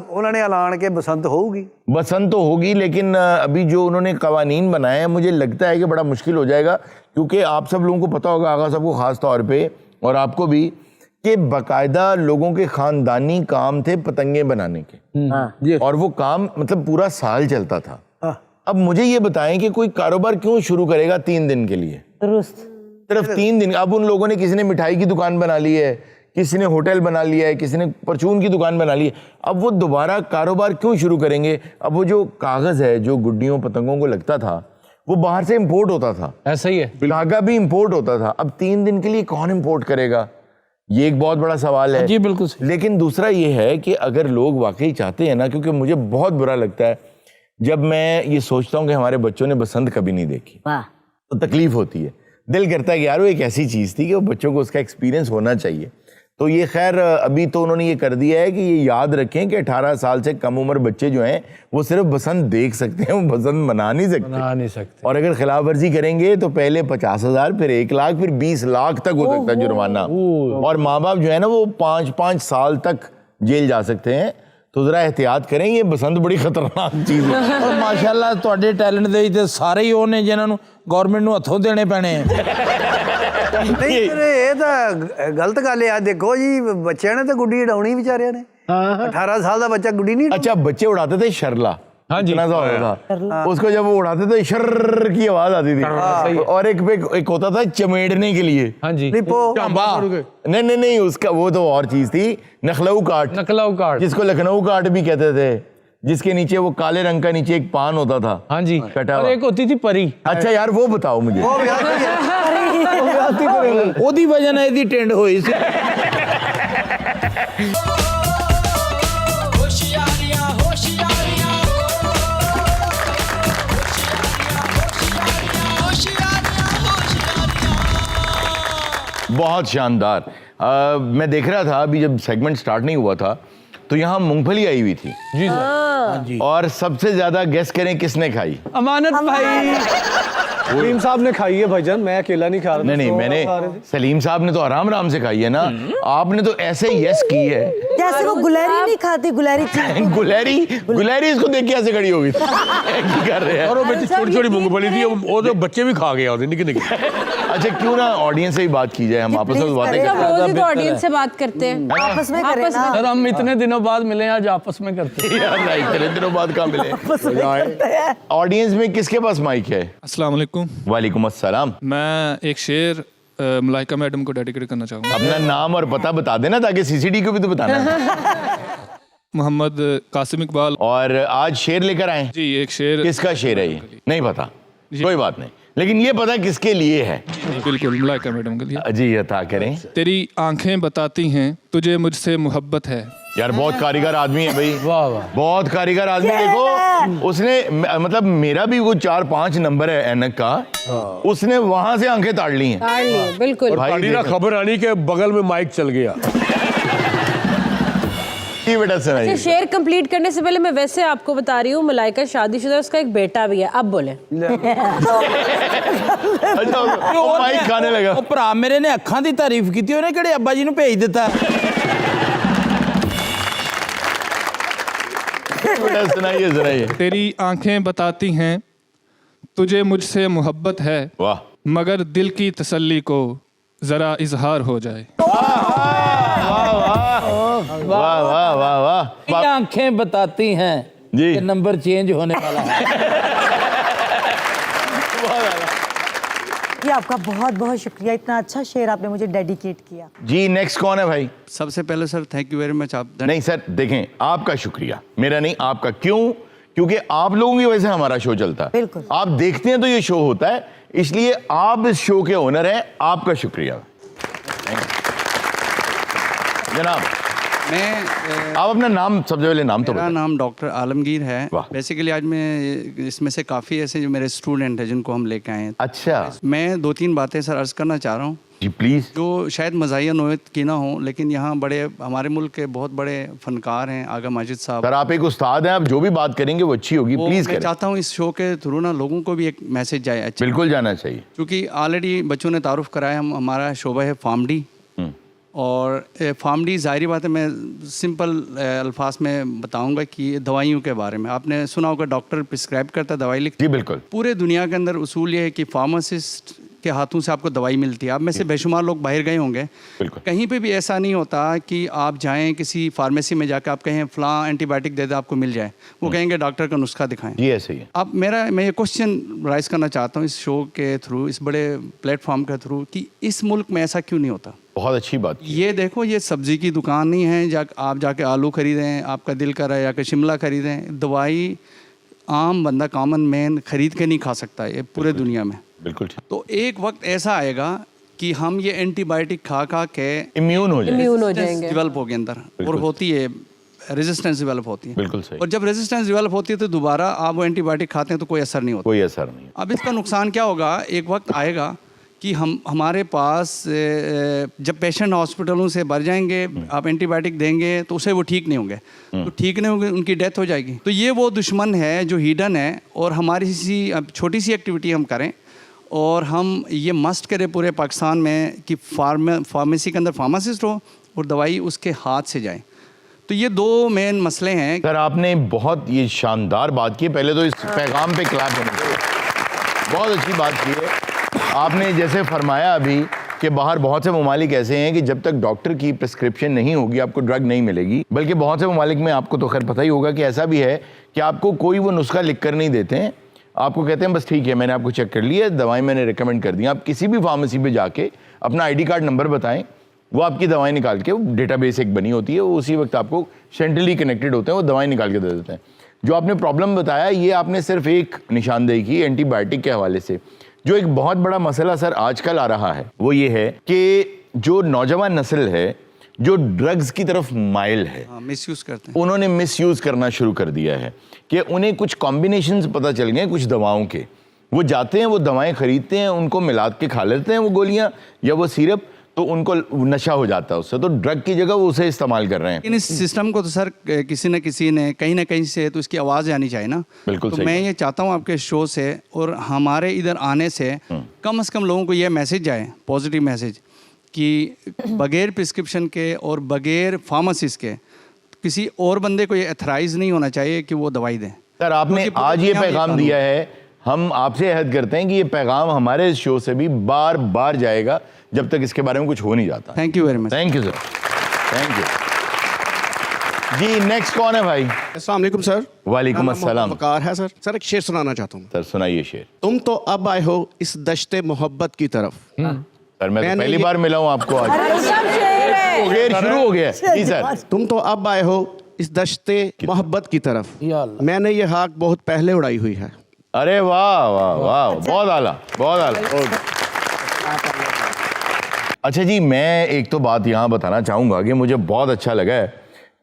ਉਹਨਾਂ ਨੇ ਐਲਾਨ के बसंत होगी बसंत तो होगी लेकिन अभी जो उन्होंने कवानीन बनाए हैं मुझे लगता है कि बड़ा मुश्किल हो जाएगा क्योंकि आप सब लोगों को पता होगा आगा सबको ख़ास तौर पे और आपको भी कि बाकायदा लोगों के ख़ानदानी काम थे पतंगे बनाने के और वो काम मतलब पूरा साल चलता था। अब मुझे ये बताएं कि कोई कारोबार क्यों शुरू करेगा 3 दिन के लिए सिर्फ 3 दिन। अब उन लोगों ने किसी ने मिठाई की दुकान बना ली है किसी ने होटल बना लिया है किसी ने परचून की दुकान बना ली है अब वो दोबारा कारोबार क्यों शुरू करेंगे। अब वो जो कागज़ है जो गुड्डियों पतंगों को लगता था वो बाहर से इम्पोर्ट होता था ऐसा ही है धागा भी इम्पोर्ट होता था। अब 3 दिन के लिए कौन इम्पोर्ट करेगा ये एक बहुत बड़ा सवाल है। जी बिल्कुल सही। लेकिन दूसरा ये है कि अगर लोग वाकई चाहते हैं ना क्योंकि मुझे बहुत बुरा लगता है जब मैं ये सोचता हूँ कि हमारे बच्चों ने बसंत कभी नहीं देखी तो तकलीफ होती है दिल करता है कि यार वो एक ऐसी चीज़ थी कि वो बच्चों को उसका एक्सपीरियंस होना चाहिए। तो ये खैर अभी तो उन्होंने ये कर दिया है कि ये याद रखें कि 18 साल से कम उम्र बच्चे जो हैं वो सिर्फ बसंत देख सकते हैं वो बसंत मना नहीं सकते और अगर खिलाफ वर्जी करेंगे तो पहले 50,000 फिर 1 लाख फिर 20 लाख तक हो सकता है जुर्माना और माँ बाप जो है ना वो 5-5 साल तक जेल जा सकते हैं। तो जरा एहतियात करें ये बसंत बड़ी खतरनाक चीज़ है। ਔਰ ਮਾਸ਼ਾਅੱਲਾ ਤੁਹਾਡੇ ਟੈਲੈਂਟ ਦੇ ਵਿੱਚ ਸਾਰੇ ਹੀ ਉਹ ਨੇ ਜਿਨ੍ਹਾਂ ਨੂੰ ਗਵਰਨਮੈਂਟ ਨੂੰ ਹੱਥੋਂ ਦੇਣੇ ਪੈਣੇ ਆ। ਨਹੀਂ ਫਿਰ ਇਹ ਤਾਂ ਗਲਤ ਗੱਲ ਹੈ। ਦੇਖੋ ਜੀ ਬੱਚਿਆਂ ਨੇ ਤਾਂ ਗੁੱਡੀ ਉਡਾਉਣੀ ਵਿਚਾਰਿਆਂ ਨੇ 18 ਸਾਲ ਦਾ ਬੱਚਾ ਗੁੱਡੀ ਨਹੀਂ अच्छा बच्चे उड़ाते थे शरला हाँ जी। इतना सा होता था उसको जब वो उड़ाते थे शर्र की आवाज आती थी और एक होता था चमेड़ने के लिए हाँ जी लिपो नहीं उसका वो तो और चीज थी नखलऊ काट नकलाऊ कार्ड जिसको लखनऊ काट भी कहते थे जिसके नीचे वो काले रंग का नीचे एक पान होता था हाँ जी कटा और हुआ। एक होती थी परी अच्छा यार वो बताओ मुझे ਉਹ ਵਿਆਹ ਉਹਦੀ ਵਜ੍ਹਾ ਨਾਲ ਇਹਦੀ ਟਿੰਡ ਹੋਈ ਸੀ। बहुत शानदार। मैं देख रहा था अभी जब सेगमेंट स्टार्ट नहीं हुआ था तो यहाँ मूंगफली आई हुई थी जी सर और सबसे ज्यादा गेस करें किसने खाई। अमानत भाई सलीम साहब ने खाई है भाईजान मैं अकेला नहीं खा रहा नहीं मैंने सलीम साहब ने तो आराम से खाई है ना आपने तो ऐसे यस की है जैसे वो गुलहरी नहीं खाती गुलहरी चीज गुलहरी इसको देख के ऐसे खड़ी होगी ਕੀ ਕਰ ਰਹੇ और वो बेटी छोटी छोटी मूंगफली थी वो तो बच्चे भी खा गए और निके निके। अच्छा क्यों ना ऑडियंस से ही बात की जाए हम आपस में बातें करें। करते रोज ही तो ऑडियंस से बात करते हैं आपस में करें ना सर हम इतने दिनों बाद मिले आज आपस में करते हैं हैं यार नहीं, इतने दिनों बाद कहाँ मिले। ऑडियंस में किसके पास माइक है। अस्सलाम वालेकुम। वालेकुम अस्सलाम। मैं एक शेर मलाइका मैडम को डेडिकेट करना चाहूँगा। अपना नाम और पता बता देना ताकि सीसीडी को भी तो बताना है। मोहम्मद कासिम इकबाल। और आज शेर लेकर आए जी एक शेर। किसका शेर है ये नहीं पता कोई बात नहीं लेकिन ये पता किसके लिए है। जी बिल्कुल मलाइका मैडम के लिए। जी अता करें। तेरी आंखें बताती हैं तुझे मुझसे मोहब्बत है। यार बहुत कारीगर आदमी है भाई वाह वाह बहुत कारीगर आदमी। देखो उसने मतलब मेरा भी वो 4-5 नंबर है ऐनक का उसने वहां से आंखें ताड़ ली हैं। बिल्कुल और भाई पार्टी ना देखो। खबर आनी के बगल में माइक चल गया। जी बेटा सुनाइए। शेर कंप्लीट करने से पहले मैं वैसे आपको बता रही हूँ, मलाइका शादीशुदा है, उसका एक बेटा भी है। अब बोले। अच्छा वो माइक खाने लगा। ਉਹ ਭਰਾ ਮੇਰੇ ਨੇ ਅੱਖਾਂ ਦੀ ਤਾਰੀਫ ਕੀਤੀ, ਉਹਨੇ ਕਿਹੜੇ ਅੱਬਾ ਜੀ ਨੂੰ ਭੇਜ ਦਿੱਤਾ। बेटा सुनाइए सुनाइए। तेरी आंखें बताती हैं तुझे मुझसे मोहब्बत है, वाह मगर दिल की तसल्ली को जरा इजहार हो जाए। वाह वाह वाह वाह। ये आंखें बताती हैं जी। कि नंबर चेंज होने वाला है। ये आपका बहुत बहुत शुक्रिया, इतना अच्छा शेर आपने मुझे डेडिकेट किया। जी नेक्स्ट कौन है भाई? सबसे पहले sir thank you very much. आप नहीं सर देखें, आपका शुक्रिया, मेरा नहीं आपका। क्यों? क्योंकि आप लोगों की वजह से हमारा शो चलता है। बिल्कुल। आप देखते हैं तो ये शो होता है, इसलिए आप इस शो के ओनर हैं, आपका शुक्रिया जनाब। मैं आप अपना नाम सबसे पहले नाम तो मेरा बताएं। नाम डॉक्टर आलमगीर है। वाह। बेसिकली आज मैं इसमें से काफ़ी ऐसे जो मेरे स्टूडेंट हैं जिनको हम लेके आए हैं, अच्छा मैं 2-3 बातें सर अर्ज करना चाह रहा हूँ जी प्लीज। जो शायद मज़ाहिया नोयत की ना हो, लेकिन यहाँ बड़े हमारे मुल्क के बहुत बड़े फनकार हैं, आगा माजिद साहब। सर आप एक उस्ताद हैं, आप जो भी बात करेंगे वो अच्छी होगी, वो प्लीज मैं करें। चाहता हूँ इस शो के थ्रू ना लोगों को भी एक मैसेज जाए अच्छा, बिल्कुल जाना चाहिए। क्योंकि ऑलरेडी बच्चों ने तारुफ कराया, हमारा शोबा है फार्मडी। और फार्मडी ज़ाहिरी बात है, मैं सिंपल अल्फाज में बताऊंगा कि दवाइयों के बारे में आपने सुना होगा, डॉक्टर प्रिस्क्राइब करता है, दवाई लिखता जी है। बिल्कुल। पूरे दुनिया के अंदर उसूल ये है कि फार्मासिस्ट के हाथों से आपको दवाई मिलती है। आप में से बेशुमार लोग बाहर गए होंगे, बिल्कुल। कहीं पे भी ऐसा नहीं होता कि आप जाएं किसी फार्मेसी में जाकर आप कहें फ़लाँ एंटीबायोटिक दे दे आपको मिल जाए, वो कहेंगे डॉक्टर का नुस्खा दिखाएं। जी ऐसे ही है। अब मैं ये क्वेश्चन राइज करना चाहता हूँ इस शो के थ्रू, इस बड़े प्लेटफॉर्म के थ्रू, कि इस मुल्क में ऐसा क्यों नहीं होता? बहुत अच्छी बात। ये देखो, ये सब्जी की दुकान नहीं है आप जाके आलू खरीदें, आपका दिल कर रहा है जाके शिमला खरीदें। दवाई आम बंदा कॉमन मैन खरीद के नहीं खा सकता है ये पूरे दुनिया में। बिल्कुल ठीक। तो एक वक्त ऐसा आएगा कि हम ये एंटीबायोटिक खा खा के इम्यून हो जाए। इम्यून हो जाएंगे। डेवलप होगी अंदर, और होती है रेजिस्टेंस डेवलप होती है। बिल्कुल सही। और जब रेजिस्टेंस डेवलप होती है तो दोबारा आप वो एंटीबायोटिक खाते हैं तो कोई असर नहीं होता। कोई असर नहीं। अब इसका नुकसान क्या होगा, एक वक्त आएगा कि हमारे पास जब पेशेंट हॉस्पिटलों से भर जाएंगे, आप एंटीबायोटिक देंगे तो उसे वो ठीक नहीं होंगे, तो ठीक नहीं होंगे उनकी डेथ हो जाएगी। तो ये वो दुश्मन है जो हिडन है, और हमारी अब छोटी सी एक्टिविटी हम करें और हम ये मस्ट करें पूरे पाकिस्तान में कि फार्मेसी के अंदर फार्मासिस्ट हो और दवाई उसके हाथ से जाए। तो ये 2 मेन मसले हैं। सर आपने बहुत ये शानदार बात की, पहले तो इस पैगाम पे क्लैप होना चाहिए, बहुत अच्छी बात की है आपने। जैसे फरमाया अभी कि बाहर बहुत से ममालिक ऐसे हैं कि जब तक डॉक्टर की प्रिस्क्रिप्शन नहीं होगी आपको ड्रग नहीं मिलेगी, बल्कि बहुत से ममालिक में आपको तो खैर पता ही होगा कि ऐसा भी है कि आपको कोई वो नुस्खा लिख कर नहीं देते हैं, आपको कहते हैं बस ठीक है मैंने आपको चेक कर लिया, दवाई मैंने रिकमेंड कर दी। आप किसी भी फार्मेसी पे जाके अपना ID कार्ड नंबर बताएं, वो आपकी दवाई निकाल के, वो डेटाबेस एक बनी होती है, वो उसी वक्त आपको सेंट्रली कनेक्टेड होते हैं, वो दवाई निकाल के दे देते हैं। जो आपने प्रॉब्लम बताया ये आपने सिर्फ एक निशानदेही की एंटीबायोटिक के हवाले से। जो एक बहुत बड़ा मसला सर आजकल आ रहा है वो ये है कि जो नौजवान नस्ल है जो ड्रग्स की तरफ माइल है, मिसयूज करते हैं, उन्होंने मिसयूज करना शुरू कर दिया है कि उन्हें कुछ कॉम्बिनेशंस पता चल गए कुछ दवाओं के, वो जाते हैं वो दवाएं खरीदते हैं, उनको मिला के खा लेते हैं वो गोलियां या वो सिरप, तो उनको नशा हो जाता है उससे, तो ड्रग की जगह वो उसे इस्तेमाल कर रहे हैं। लेकिन इस सिस्टम को तो सर किसी न किसी ने कहीं ना कहीं से तो इसकी आवाज़ आनी चाहिए ना। बिल्कुल तो सही। मैं ये चाहता हूँ आपके शो से और हमारे इधर आने से कम से कम लोगों को ये मैसेज जाए, पॉजिटिव मैसेज, कि बगैर प्रिस्क्रिप्शन के और बगैर फार्मासिस्ट के किसी और बंदे को ये एथराइज नहीं होना चाहिए कि वो दवाई दें। सर आपने क्योंकि आज ये दुनिया में पैगाम दिया है, हम आपसे अहद करते हैं कि ये पैगाम हमारे इस शो से भी बार बार जाएगा जब तक इसके बारे में कुछ हो नहीं जाता। Thank you very much. Thank you sir, thank you जी। नेक्स्ट कौन है भाई? अस्सलाम वालेकुम सर। वालेकुम अस्सलाम। वकार है सर। सर एक शेर सुनाना चाहता हूँ। सर सुनाइए शेर। तुम तो अब आए हो इस दश्ते मोहब्बत की तरफ। सर मैं तो मैंने पहली ये- बार मिला हूँ आपको आज। शेर हो गया, शुरू हो गया जी सर। तुम तो अब आए हो इस दश्ते मोहब्बत की तरफ, मैंने ये हाक बहुत पहले उड़ाई हुई है। अरे वाह वाह वाह, बहुत आला, बहुत आला। अच्छा जी, मैं एक तो बात यहाँ बताना चाहूँगा कि मुझे बहुत अच्छा लगा है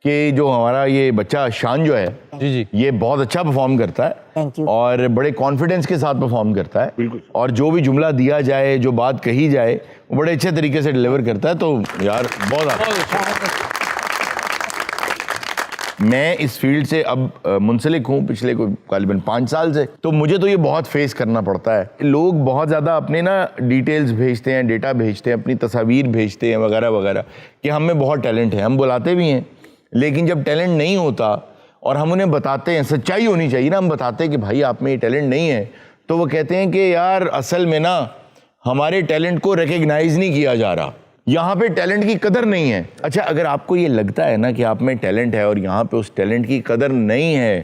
कि जो हमारा ये बच्चा शान जो है जी ये बहुत अच्छा परफॉर्म करता है। Thank you. और बड़े कॉन्फिडेंस के साथ परफॉर्म करता है और जो भी जुमला दिया जाए, जो बात कही जाए, वो बड़े अच्छे तरीके से डिलीवर करता है। तो यार बहुत میں اس فیلڈ سے اب منسلک ہوں پچھلے غالباً 5 سال سے، تو مجھے تو یہ بہت فیس کرنا پڑتا ہے. لوگ بہت زیادہ اپنے نا ڈیٹیلز بھیجتے ہیں، ڈیٹا بھیجتے ہیں، اپنی تصاویر بھیجتے ہیں وغیرہ وغیرہ کہ ہم میں بہت ٹیلنٹ ہے. ہم بلاتے بھی ہیں، لیکن جب ٹیلنٹ نہیں ہوتا اور ہم انہیں بتاتے ہیں، سچائی ہونی چاہیے نا، ہم بتاتے ہیں کہ بھائی آپ میں یہ ٹیلنٹ نہیں ہے، تو وہ کہتے ہیں کہ یار اصل میں نا ہمارے ٹیلنٹ کو ریکگنائز نہیں کیا جا رہا، یہاں پہ ٹیلنٹ کی قدر نہیں ہے. اچھا اگر آپ کو یہ لگتا ہے نا کہ آپ میں ٹیلنٹ ہے اور یہاں پہ اس ٹیلنٹ کی قدر نہیں ہے،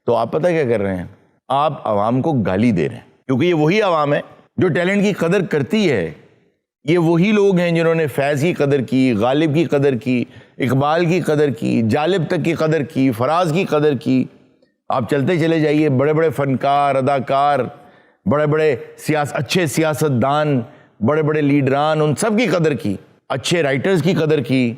تو آپ پتہ کیا کر رہے ہیں؟ آپ عوام کو گالی دے رہے ہیں، کیونکہ یہ وہی عوام ہے جو ٹیلنٹ کی قدر کرتی ہے. یہ وہی لوگ ہیں جنہوں نے فیض کی قدر کی، غالب کی قدر کی، اقبال کی قدر کی، جالب تک کی قدر کی، فراز کی قدر کی. آپ چلتے چلے جائیے، بڑے بڑے فنکار، اداکار، بڑے بڑے اچھے سیاستدان، بڑے بڑے لیڈران، ان سب کی قدر کی. اچھے رائٹرز کی قدر کی،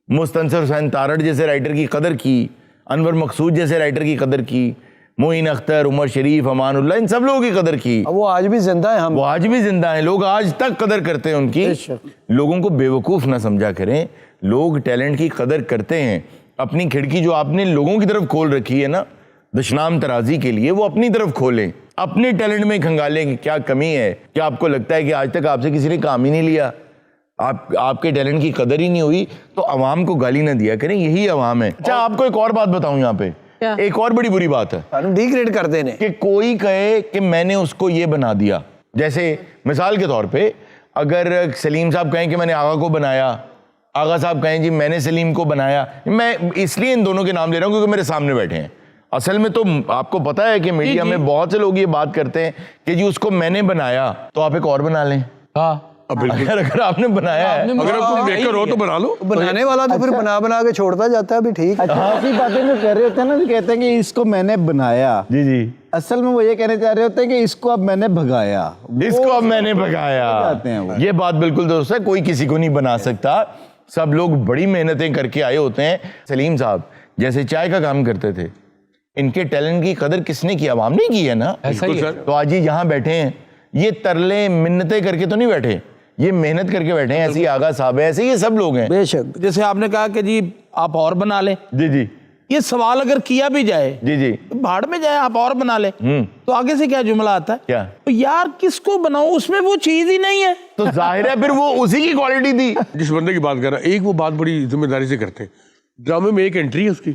مستنصر حسین تارڑ جیسے رائٹر کی قدر کی، انور مقصود جیسے رائٹر کی قدر کی، معین اختر، عمر شریف، امان اللہ، ان سب لوگوں کی قدر کی. وہ آج بھی زندہ ہیں. وہ آج بھی زندہ ہیں، لوگ آج تک قدر کرتے ہیں ان کی. لوگوں کو بیوقوف نہ سمجھا کریں، لوگ ٹیلنٹ کی قدر کرتے ہیں. اپنی کھڑکی جو آپ نے لوگوں کی طرف کھول رکھی ہے نا دشنام ترازی کے لیے، وہ اپنی طرف کھولیں، اپنے ٹیلنٹ میں کھنگالیں کہ کیا کمی ہے. کیا آپ کو لگتا ہے کہ آج تک آپ سے کسی نے کام ہی نہیں لیا، آپ کے ٹیلنٹ کی قدر ہی نہیں ہوئی، تو عوام کو گالی نہ دیا کریں، یہی عوام ہے. اچھا آپ کو ایک اور بات بتاؤں، یہاں پہ ایک اور بڑی بری بات ہے، ڈیگریڈ کر دینے کہ کوئی کہے کہ میں نے اس کو یہ بنا دیا. جیسے مثال کے طور پہ اگر سلیم صاحب کہیں کہ میں نے آغا کو بنایا، آغا صاحب کہیں جی میں نے سلیم کو بنایا. میں اس لیے ان دونوں کے نام لے رہا ہوں کیونکہ میرے سامنے بیٹھے ہیں. اصل میں تو آپ کو پتا ہے کہ میڈیا میں بہت سے لوگ یہ بات کرتے ہیں کہ جی اس کو میں نے بنایا، تو آپ ایک اور بنا لیں. ہاں اگر آپ نے بنایا ہے، اگر آپ کو میکر ہو تو بنا لو. بنانے والا تو پھر بنا کے چھوڑتا جاتا ہے. ابھی ٹھیک ایسی باتیں جو کہہ رہے ہوتے ہیں نا، کہتے ہیں کہ اس کو میں نے بنایا. جی جی، اصل میں وہ یہ کہنے چاہ رہے ہوتے ہیں کہ اس کو اب میں نے بھگایا، اس کو اب میں نے بھگایا. یہ بات بالکل درست ہے، کوئی کسی کو نہیں بنا سکتا. سب لوگ بڑی محنتیں کر کے آئے ہوتے ہیں. سلیم صاحب جیسے چائے کا کام کرتے تھے، ان کے ٹیلنٹ کی قدر کس نے کی؟ عوام نے کی ہے نا. تو آج یہ یہاں بیٹھے ہیں، یہ ترلے منتیں کر کے تو نہیں بیٹھے، یہ محنت کر کے بیٹھے ہیں. ایسے ہی آغا صاحب ہے، ایسے یہ سب لوگ ہیں. بے شک. جیسے آپ نے کہا کہ جی آپ اور بنا لیں، جی جی، یہ سوال اگر کیا بھی جائے، جی جی، بھاڑ میں جائے آپ اور بنا لیں، تو آگے سے کیا جملہ آتا ہے؟ کیا؟ یار کس کو بناؤ، اس میں وہ چیز ہی نہیں ہے. تو ظاہر ہے پھر وہ اسی کی کوالٹی تھی. جس بندے کی بات کر رہا ہے، ایک وہ بات بڑی ذمہ داری سے کرتے ہیں. ڈرامے میں ایک انٹری ہے اس کی،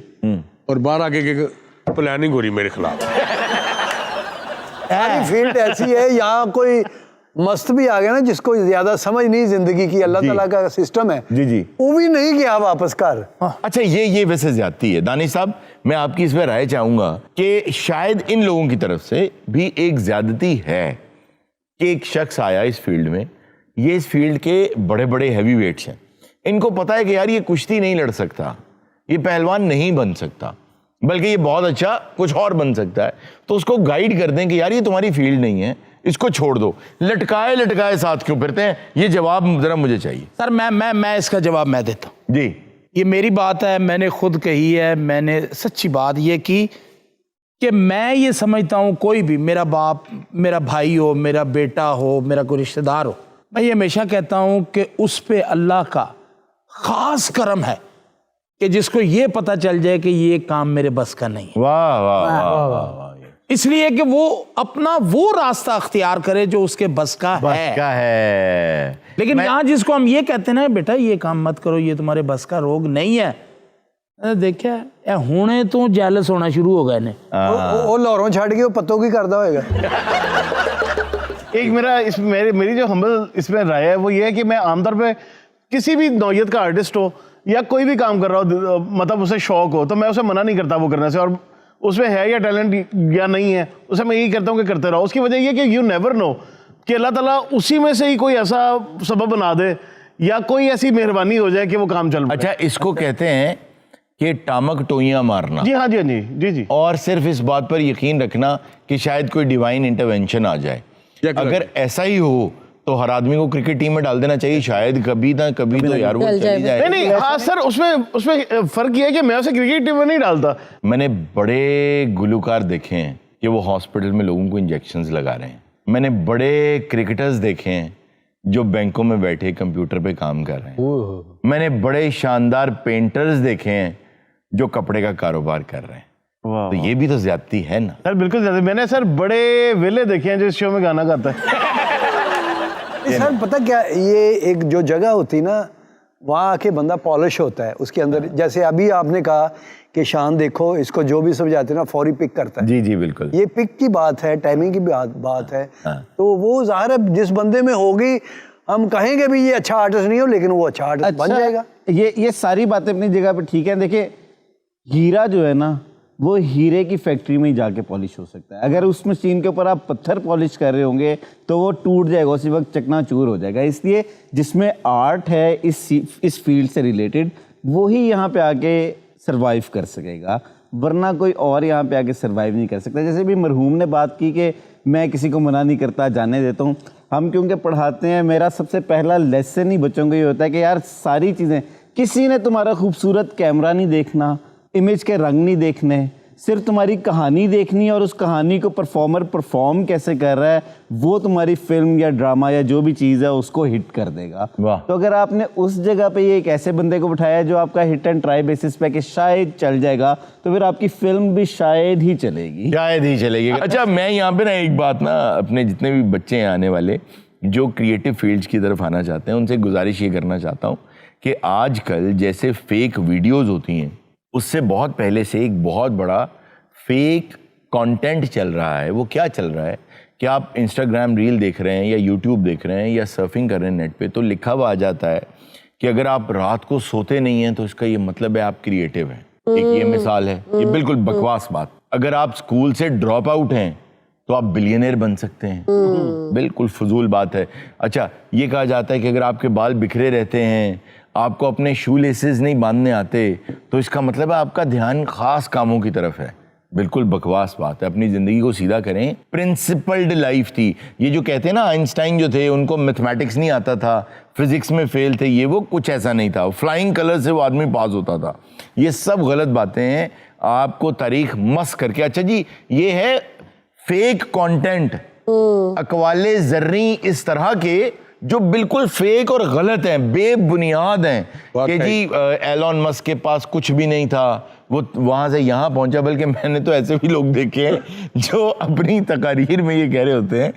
اور باہر آگے کہ پلاننگ ہو رہی میرے خلاف. فیلڈ ایسی ہے، یہاں کوئی مست بھی آ گیا نا جس کو زیادہ سمجھ نہیں زندگی کی، اللہ تعالیٰ کا سسٹم ہے، جی جی، وہ بھی نہیں گیا واپس کر. اچھا یہ ویسے زیادتی ہے. دانش صاحب میں آپ کی اس پہ رائے چاہوں گا کہ شاید ان لوگوں کی طرف سے بھی ایک زیادتی ہے کہ ایک شخص آیا اس فیلڈ میں، یہ اس فیلڈ کے بڑے بڑے ہیوی ویٹس ہیں، ان کو پتا ہے کہ یار یہ کشتی نہیں لڑ سکتا، یہ پہلوان نہیں بن سکتا، بلکہ یہ بہت اچھا کچھ اور بن سکتا ہے. تو اس کو گائیڈ کر دیں کہ یار یہ تمہاری فیلڈ نہیں ہے، اس کو چھوڑ دو. لٹکائے ساتھ کیوں پھرتے ہیں؟ یہ جواب ذرا مجھے چاہیے. سر میں اس کا جواب میں دیتا ہوں. جی، یہ میری بات ہے، میں نے خود کہی ہے. میں نے سچی بات یہ کی کہ میں یہ سمجھتا ہوں کوئی بھی، میرا باپ، میرا بھائی ہو، میرا بیٹا ہو، میرا کوئی رشتہ دار ہو، میں یہ ہمیشہ کہتا ہوں کہ اس پہ اللہ کا خاص کرم ہے کہ جس کو یہ پتہ چل جائے کہ یہ کام میرے بس کا نہیں. واہ واہ واہ واہ. اس لیے کہ وہ اپنا وہ راستہ اختیار کرے جو اس کے بس کا ہے. لیکن یہاں جس کو ہم یہ کہتے ہیں نا بیٹا یہ کام مت کرو، یہ تمہارے بس کا روگ نہیں ہے، دیکھا ہونے تو جیلس ہونا شروع ہو گئے نے. وہ لوروں چھڑ کے وہ پتوں کی کردا ہوئے گا. ایک میری جو ہمبل اس میں رائے ہے وہ یہ ہے کہ میں عام طور پہ کسی بھی نوعیت کا آرٹسٹ ہو یا کوئی بھی کام کر رہا ہو، مطلب اسے شوق ہو، تو میں اسے منع نہیں کرتا وہ کرنے سے، اور اس میں ہے یا ٹیلنٹ یا نہیں ہے اسے میں یہی کرتا ہوں کہ کرتے رہو. اس کی وجہ یہ کہ یو نیور نو کہ اللہ تعالیٰ اسی میں سے ہی کوئی ایسا سبب بنا دے یا کوئی ایسی مہربانی ہو جائے کہ وہ کام چل پائے. اچھا اس کو کہتے ہیں کہ ٹامک ٹوئیاں مارنا. جی ہاں جی جی جی. اور صرف اس بات پر یقین رکھنا کہ شاید کوئی ڈیوائن انٹرونشن آ جائے. اگر ایسا ہی ہو تو ہر آدمی کو کرکٹ ٹیم میں ڈال دینا چاہیے، شاید کبھی نہ کبھی تو یار وہ چلی جائے. نہیں ہاں سر، اس میں فرق یہ ہے کہ میں اسے کرکٹ ٹیم میں نہیں ڈالتا. میں نے بڑے گلوکار دیکھے ہیں کہ وہ ہاسپٹل میں لوگوں کو انجیکشنز لگا رہے ہیں. میں نے بڑے کرکٹرز دیکھے ہیں جو بینکوں میں بیٹھے کمپیوٹر پہ کام کر رہے ہیں. میں نے بڑے شاندار پینٹرز دیکھے ہیں جو کپڑے کا کاروبار کر رہے ہیں. تو یہ بھی تو زیادتی ہے نا سر. بالکل زیادہ. میں نے سر بڑے ویلے دیکھے ہیں جو اس شو میں گانا گاتا ہے. سر پتہ کیا, یہ ایک جو جگہ ہوتی نا وہاں آ کے بندہ پالش ہوتا ہے اس کے اندر. جیسے ابھی آپ نے کہا کہ شان دیکھو اس کو جو بھی سمجھاتے ہیں نا فوری پک کرتا ہے. جی جی بالکل. یہ پک کی بات ہے, ٹائمنگ کی بات ہے. تو وہ ظاہر ہے جس بندے میں ہوگی, ہم کہیں گے بھی یہ اچھا آرٹسٹ نہیں ہو لیکن وہ اچھا آرٹسٹ بن جائے گا. یہ ساری باتیں اپنی جگہ پہ ٹھیک ہیں. دیکھیں ہیرا جو ہے نا وہ ہیرے کی فیکٹری میں ہی جا کے پالش ہو سکتا ہے. اگر اس مشین کے اوپر آپ پتھر پالش کر رہے ہوں گے تو وہ ٹوٹ جائے گا, اسی وقت چکنا چور ہو جائے گا. اس لیے جس میں آرٹ ہے اس فیلڈ سے ریلیٹڈ وہی یہاں پہ آ کے سروائیو کر سکے گا, ورنہ کوئی اور یہاں پہ آ کے سروائیو نہیں کر سکتا. جیسے بھی مرحوم نے بات کی کہ میں کسی کو منع نہیں کرتا, جانے دیتا ہوں. ہم کیونکہ پڑھاتے ہیں, میرا سب سے پہلا لیسن ہی بچوں کو یہ ہوتا ہے کہ یار ساری چیزیں, کسی نے تمہارا خوبصورت کیمرہ نہیں دیکھنا, امیج کے رنگ نہیں دیکھنے, صرف تمہاری کہانی دیکھنی ہے اور اس کہانی کو پرفارمر پرفارم کیسے کر رہا ہے وہ تمہاری فلم یا ڈرامہ یا جو بھی چیز ہے اس کو ہٹ کر دے گا. تو اگر آپ نے اس جگہ پہ یہ ایک ایسے بندے کو بٹھایا جو آپ کا ہٹ اینڈ ٹرائی بیسس پہ کہ شاید چل جائے گا, تو پھر آپ کی فلم بھی شاید ہی چلے گی. شاید ہی چلے گی. اچھا میں یہاں پہ نا ایک بات نا اپنے جتنے بھی بچے ہیں آنے والے جو کریٹو فیلڈز کی طرف آنا چاہتے ہیں ان سے گزارش یہ کرنا چاہتا ہوں کہ آج کل جیسے فیک ویڈیوز ہوتی ہیں اس سے بہت پہلے سے ایک بہت بڑا فیک کانٹینٹ چل رہا ہے. وہ کیا چل رہا ہے کہ آپ انسٹاگرام ریل دیکھ رہے ہیں یا یوٹیوب دیکھ رہے ہیں یا سرفنگ کر رہے ہیں نیٹ پہ, تو لکھا ہوا آ جاتا ہے کہ اگر آپ رات کو سوتے نہیں ہیں تو اس کا یہ مطلب ہے آپ کریٹو ہیں. ایک یہ مثال ہے, یہ بالکل بکواس بات. اگر آپ اسکول سے ڈراپ آؤٹ ہیں تو آپ بلینئر بن سکتے ہیں, بالکل فضول بات ہے. اچھا یہ کہا جاتا ہے کہ اگر آپ کے بال بکھرے رہتے ہیں, آپ کو اپنے شو لیسز نہیں باندھنے آتے, تو اس کا مطلب ہے آپ کا دھیان خاص کاموں کی طرف ہے. بالکل بکواس بات ہے. اپنی زندگی کو سیدھا کریں. پرنسپلڈ لائف تھی. یہ جو کہتے ہیں نا آئنسٹائن جو تھے ان کو میتھمیٹکس نہیں آتا تھا, فزکس میں فیل تھے, یہ وہ کچھ ایسا نہیں تھا. فلائنگ کلر سے وہ آدمی پاس ہوتا تھا. یہ سب غلط باتیں ہیں. آپ کو تاریخ مس کر کے, اچھا جی یہ ہے فیک کانٹینٹ, اقوال زرعی اس طرح کے جو بالکل فیک اور غلط ہیں, بے بنیاد ہیں کہ جی ایلون مسک کے پاس کچھ بھی نہیں تھا, وہ وہاں سے یہاں پہنچا. بلکہ میں نے تو ایسے بھی لوگ دیکھے ہیں جو اپنی تقاریر میں یہ کہہ رہے ہوتے ہیں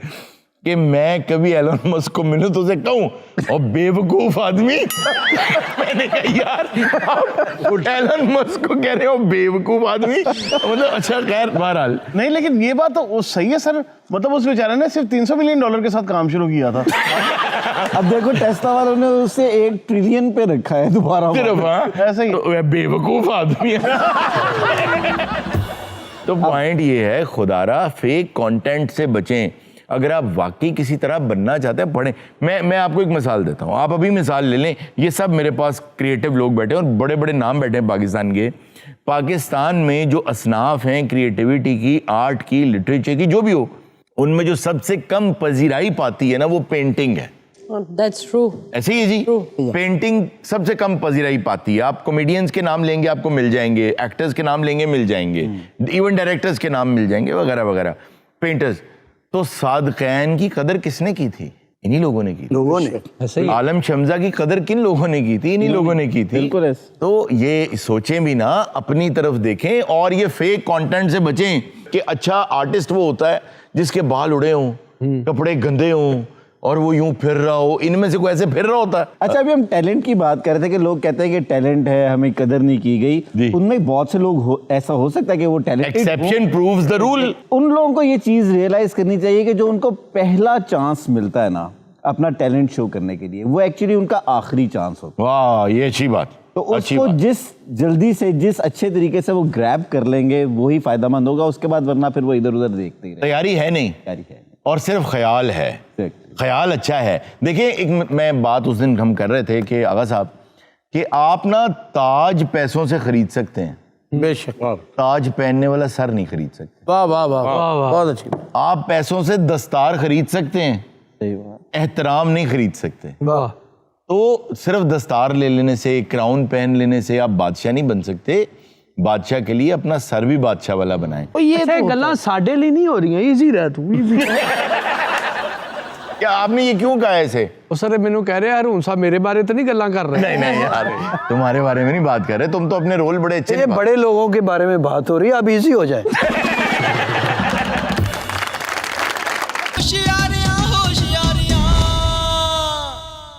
کہ میں کبھی ایلون مسک کو ملوں تو اسے کہوں اور بے وقوف آدمی. میں نے کہا یار ایلون مسک کو کہہ رہے ہو بے وقوف آدمی, مطلب اچھا خیر بہرحال. نہیں لیکن یہ بات تو صحیح ہے سر, مطلب اس بیچارے نے صرف $300 ملین کے ساتھ کام شروع کیا تھا. اب دیکھو ٹیسلا والوں نے اسے 1 ٹریلین پہ رکھا ہے دوبارہ. صرف ایسے ہی بے وقوف آدمی ہے. تو پوائنٹ یہ ہے خدارا فیک کانٹینٹ سے بچیں. اگر آپ واقعی کسی طرح بننا چاہتے ہیں پڑھیں. میں آپ کو ایک مثال دیتا ہوں, آپ ابھی مثال لے لیں. یہ سب میرے پاس کریٹو لوگ بیٹھے ہیں اور بڑے بڑے نام بیٹھے ہیں پاکستان کے. پاکستان میں جو اصناف ہیں کریٹیوٹی کی, آرٹ کی, لٹریچر کی, جو بھی ہو, ان میں جو سب سے کم پذیرائی پاتی ہے نا وہ پینٹنگ ہے. That's true. ایسے ہی ہے جی, پینٹنگ سب سے کم پذیرائی پاتی ہے. آپ کامیڈینز کے نام لیں گے آپ کو مل جائیں گے, ایکٹرز کے نام لیں گے مل جائیں گے, ایون ڈائریکٹرز کے نام مل جائیں گے وغیرہ وغیرہ. پینٹرز. تو صادقین کی قدر کس نے کی تھی؟ انہی لوگوں نے کی. لوگوں نے. عالم شمزہ کی قدر کن لوگوں نے کی تھی؟ انہی لوگوں نے کی تھی. تو یہ سوچیں بھی نا, اپنی طرف دیکھیں اور یہ فیک کانٹینٹ سے بچیں کہ اچھا آرٹسٹ وہ ہوتا ہے جس کے بال اڑے ہوں, کپڑے گندے ہوں اور وہ یوں پھر رہا ہو. ان میں سے کوئی ایسے پھر رہا ہوتا ہے. اچھا ابھی ہم ٹیلنٹ کی بات کر رہے تھے کہ لوگ کہتے ہیں کہ ٹیلنٹ ہے ہمیں قدر نہیں کی گئی. ان میں بہت سے لوگ ایسا ہو سکتا ہے کہ وہ talent, exception proves the role. ان لوگوں کو یہ چیز ریئلائز کرنی چاہیے کہ جو ان کو پہلا چانس ملتا ہے نا اپنا ٹیلنٹ شو کرنے کے لیے, وہ ایکچولی ان کا آخری چانس ہوتا ہے. واہ یہ اچھی بات. تو اس کو جس جلدی سے جس اچھے طریقے سے وہ گریب کر لیں گے وہی فائدہ مند ہوگا. اس کے بعد ورنہ پھر وہ ادھر ادھر دیکھتے ہی رہے. تیاری ہے نہیں, تیاری ہے اور صرف خیال ہے. خیال اچھا ہے. دیکھیں ایک میں بات اس دن ہم کر رہے تھے کہ آغا صاحب کہ آپ نا تاج پیسوں سے خرید سکتے ہیں, بے شک. تاج پہننے والا سر نہیں خرید سکتے. واہ واہ واہ, بہت اچھی. آپ پیسوں سے دستار خرید سکتے ہیں, احترام نہیں خرید سکتے. واہ. تو صرف دستار لے لینے سے, کراؤن پہن لینے سے آپ بادشاہ نہیں بن سکتے. بادشاہ کے لیے اپنا سر بھی بادشاہ والا بنائیں. یہ گلاں ساڈے لیے نہیں ہو رہی ہیں, ایزی رہ تو. کیا آپ نے یہ کیوں کہا ایسے؟ ਉਹ ਸਰ ਮੈਨੂੰ ਕਹਿ ਰਿਹਾ ਹਰੂਨ ਸਾਹਿਬ ਮੇਰੇ ਬਾਰੇ ਤਾਂ ਨਹੀਂ ਗੱਲਾਂ ਕਰ ਰਹੇ नहीं नहीं यार, तुम्हारे बारे में नहीं बात कर रहे, तुम तो अपने रोल बड़े अच्छे ये बड़े लोगों के बारे में बात हो रही है, अब इजी हो जाए।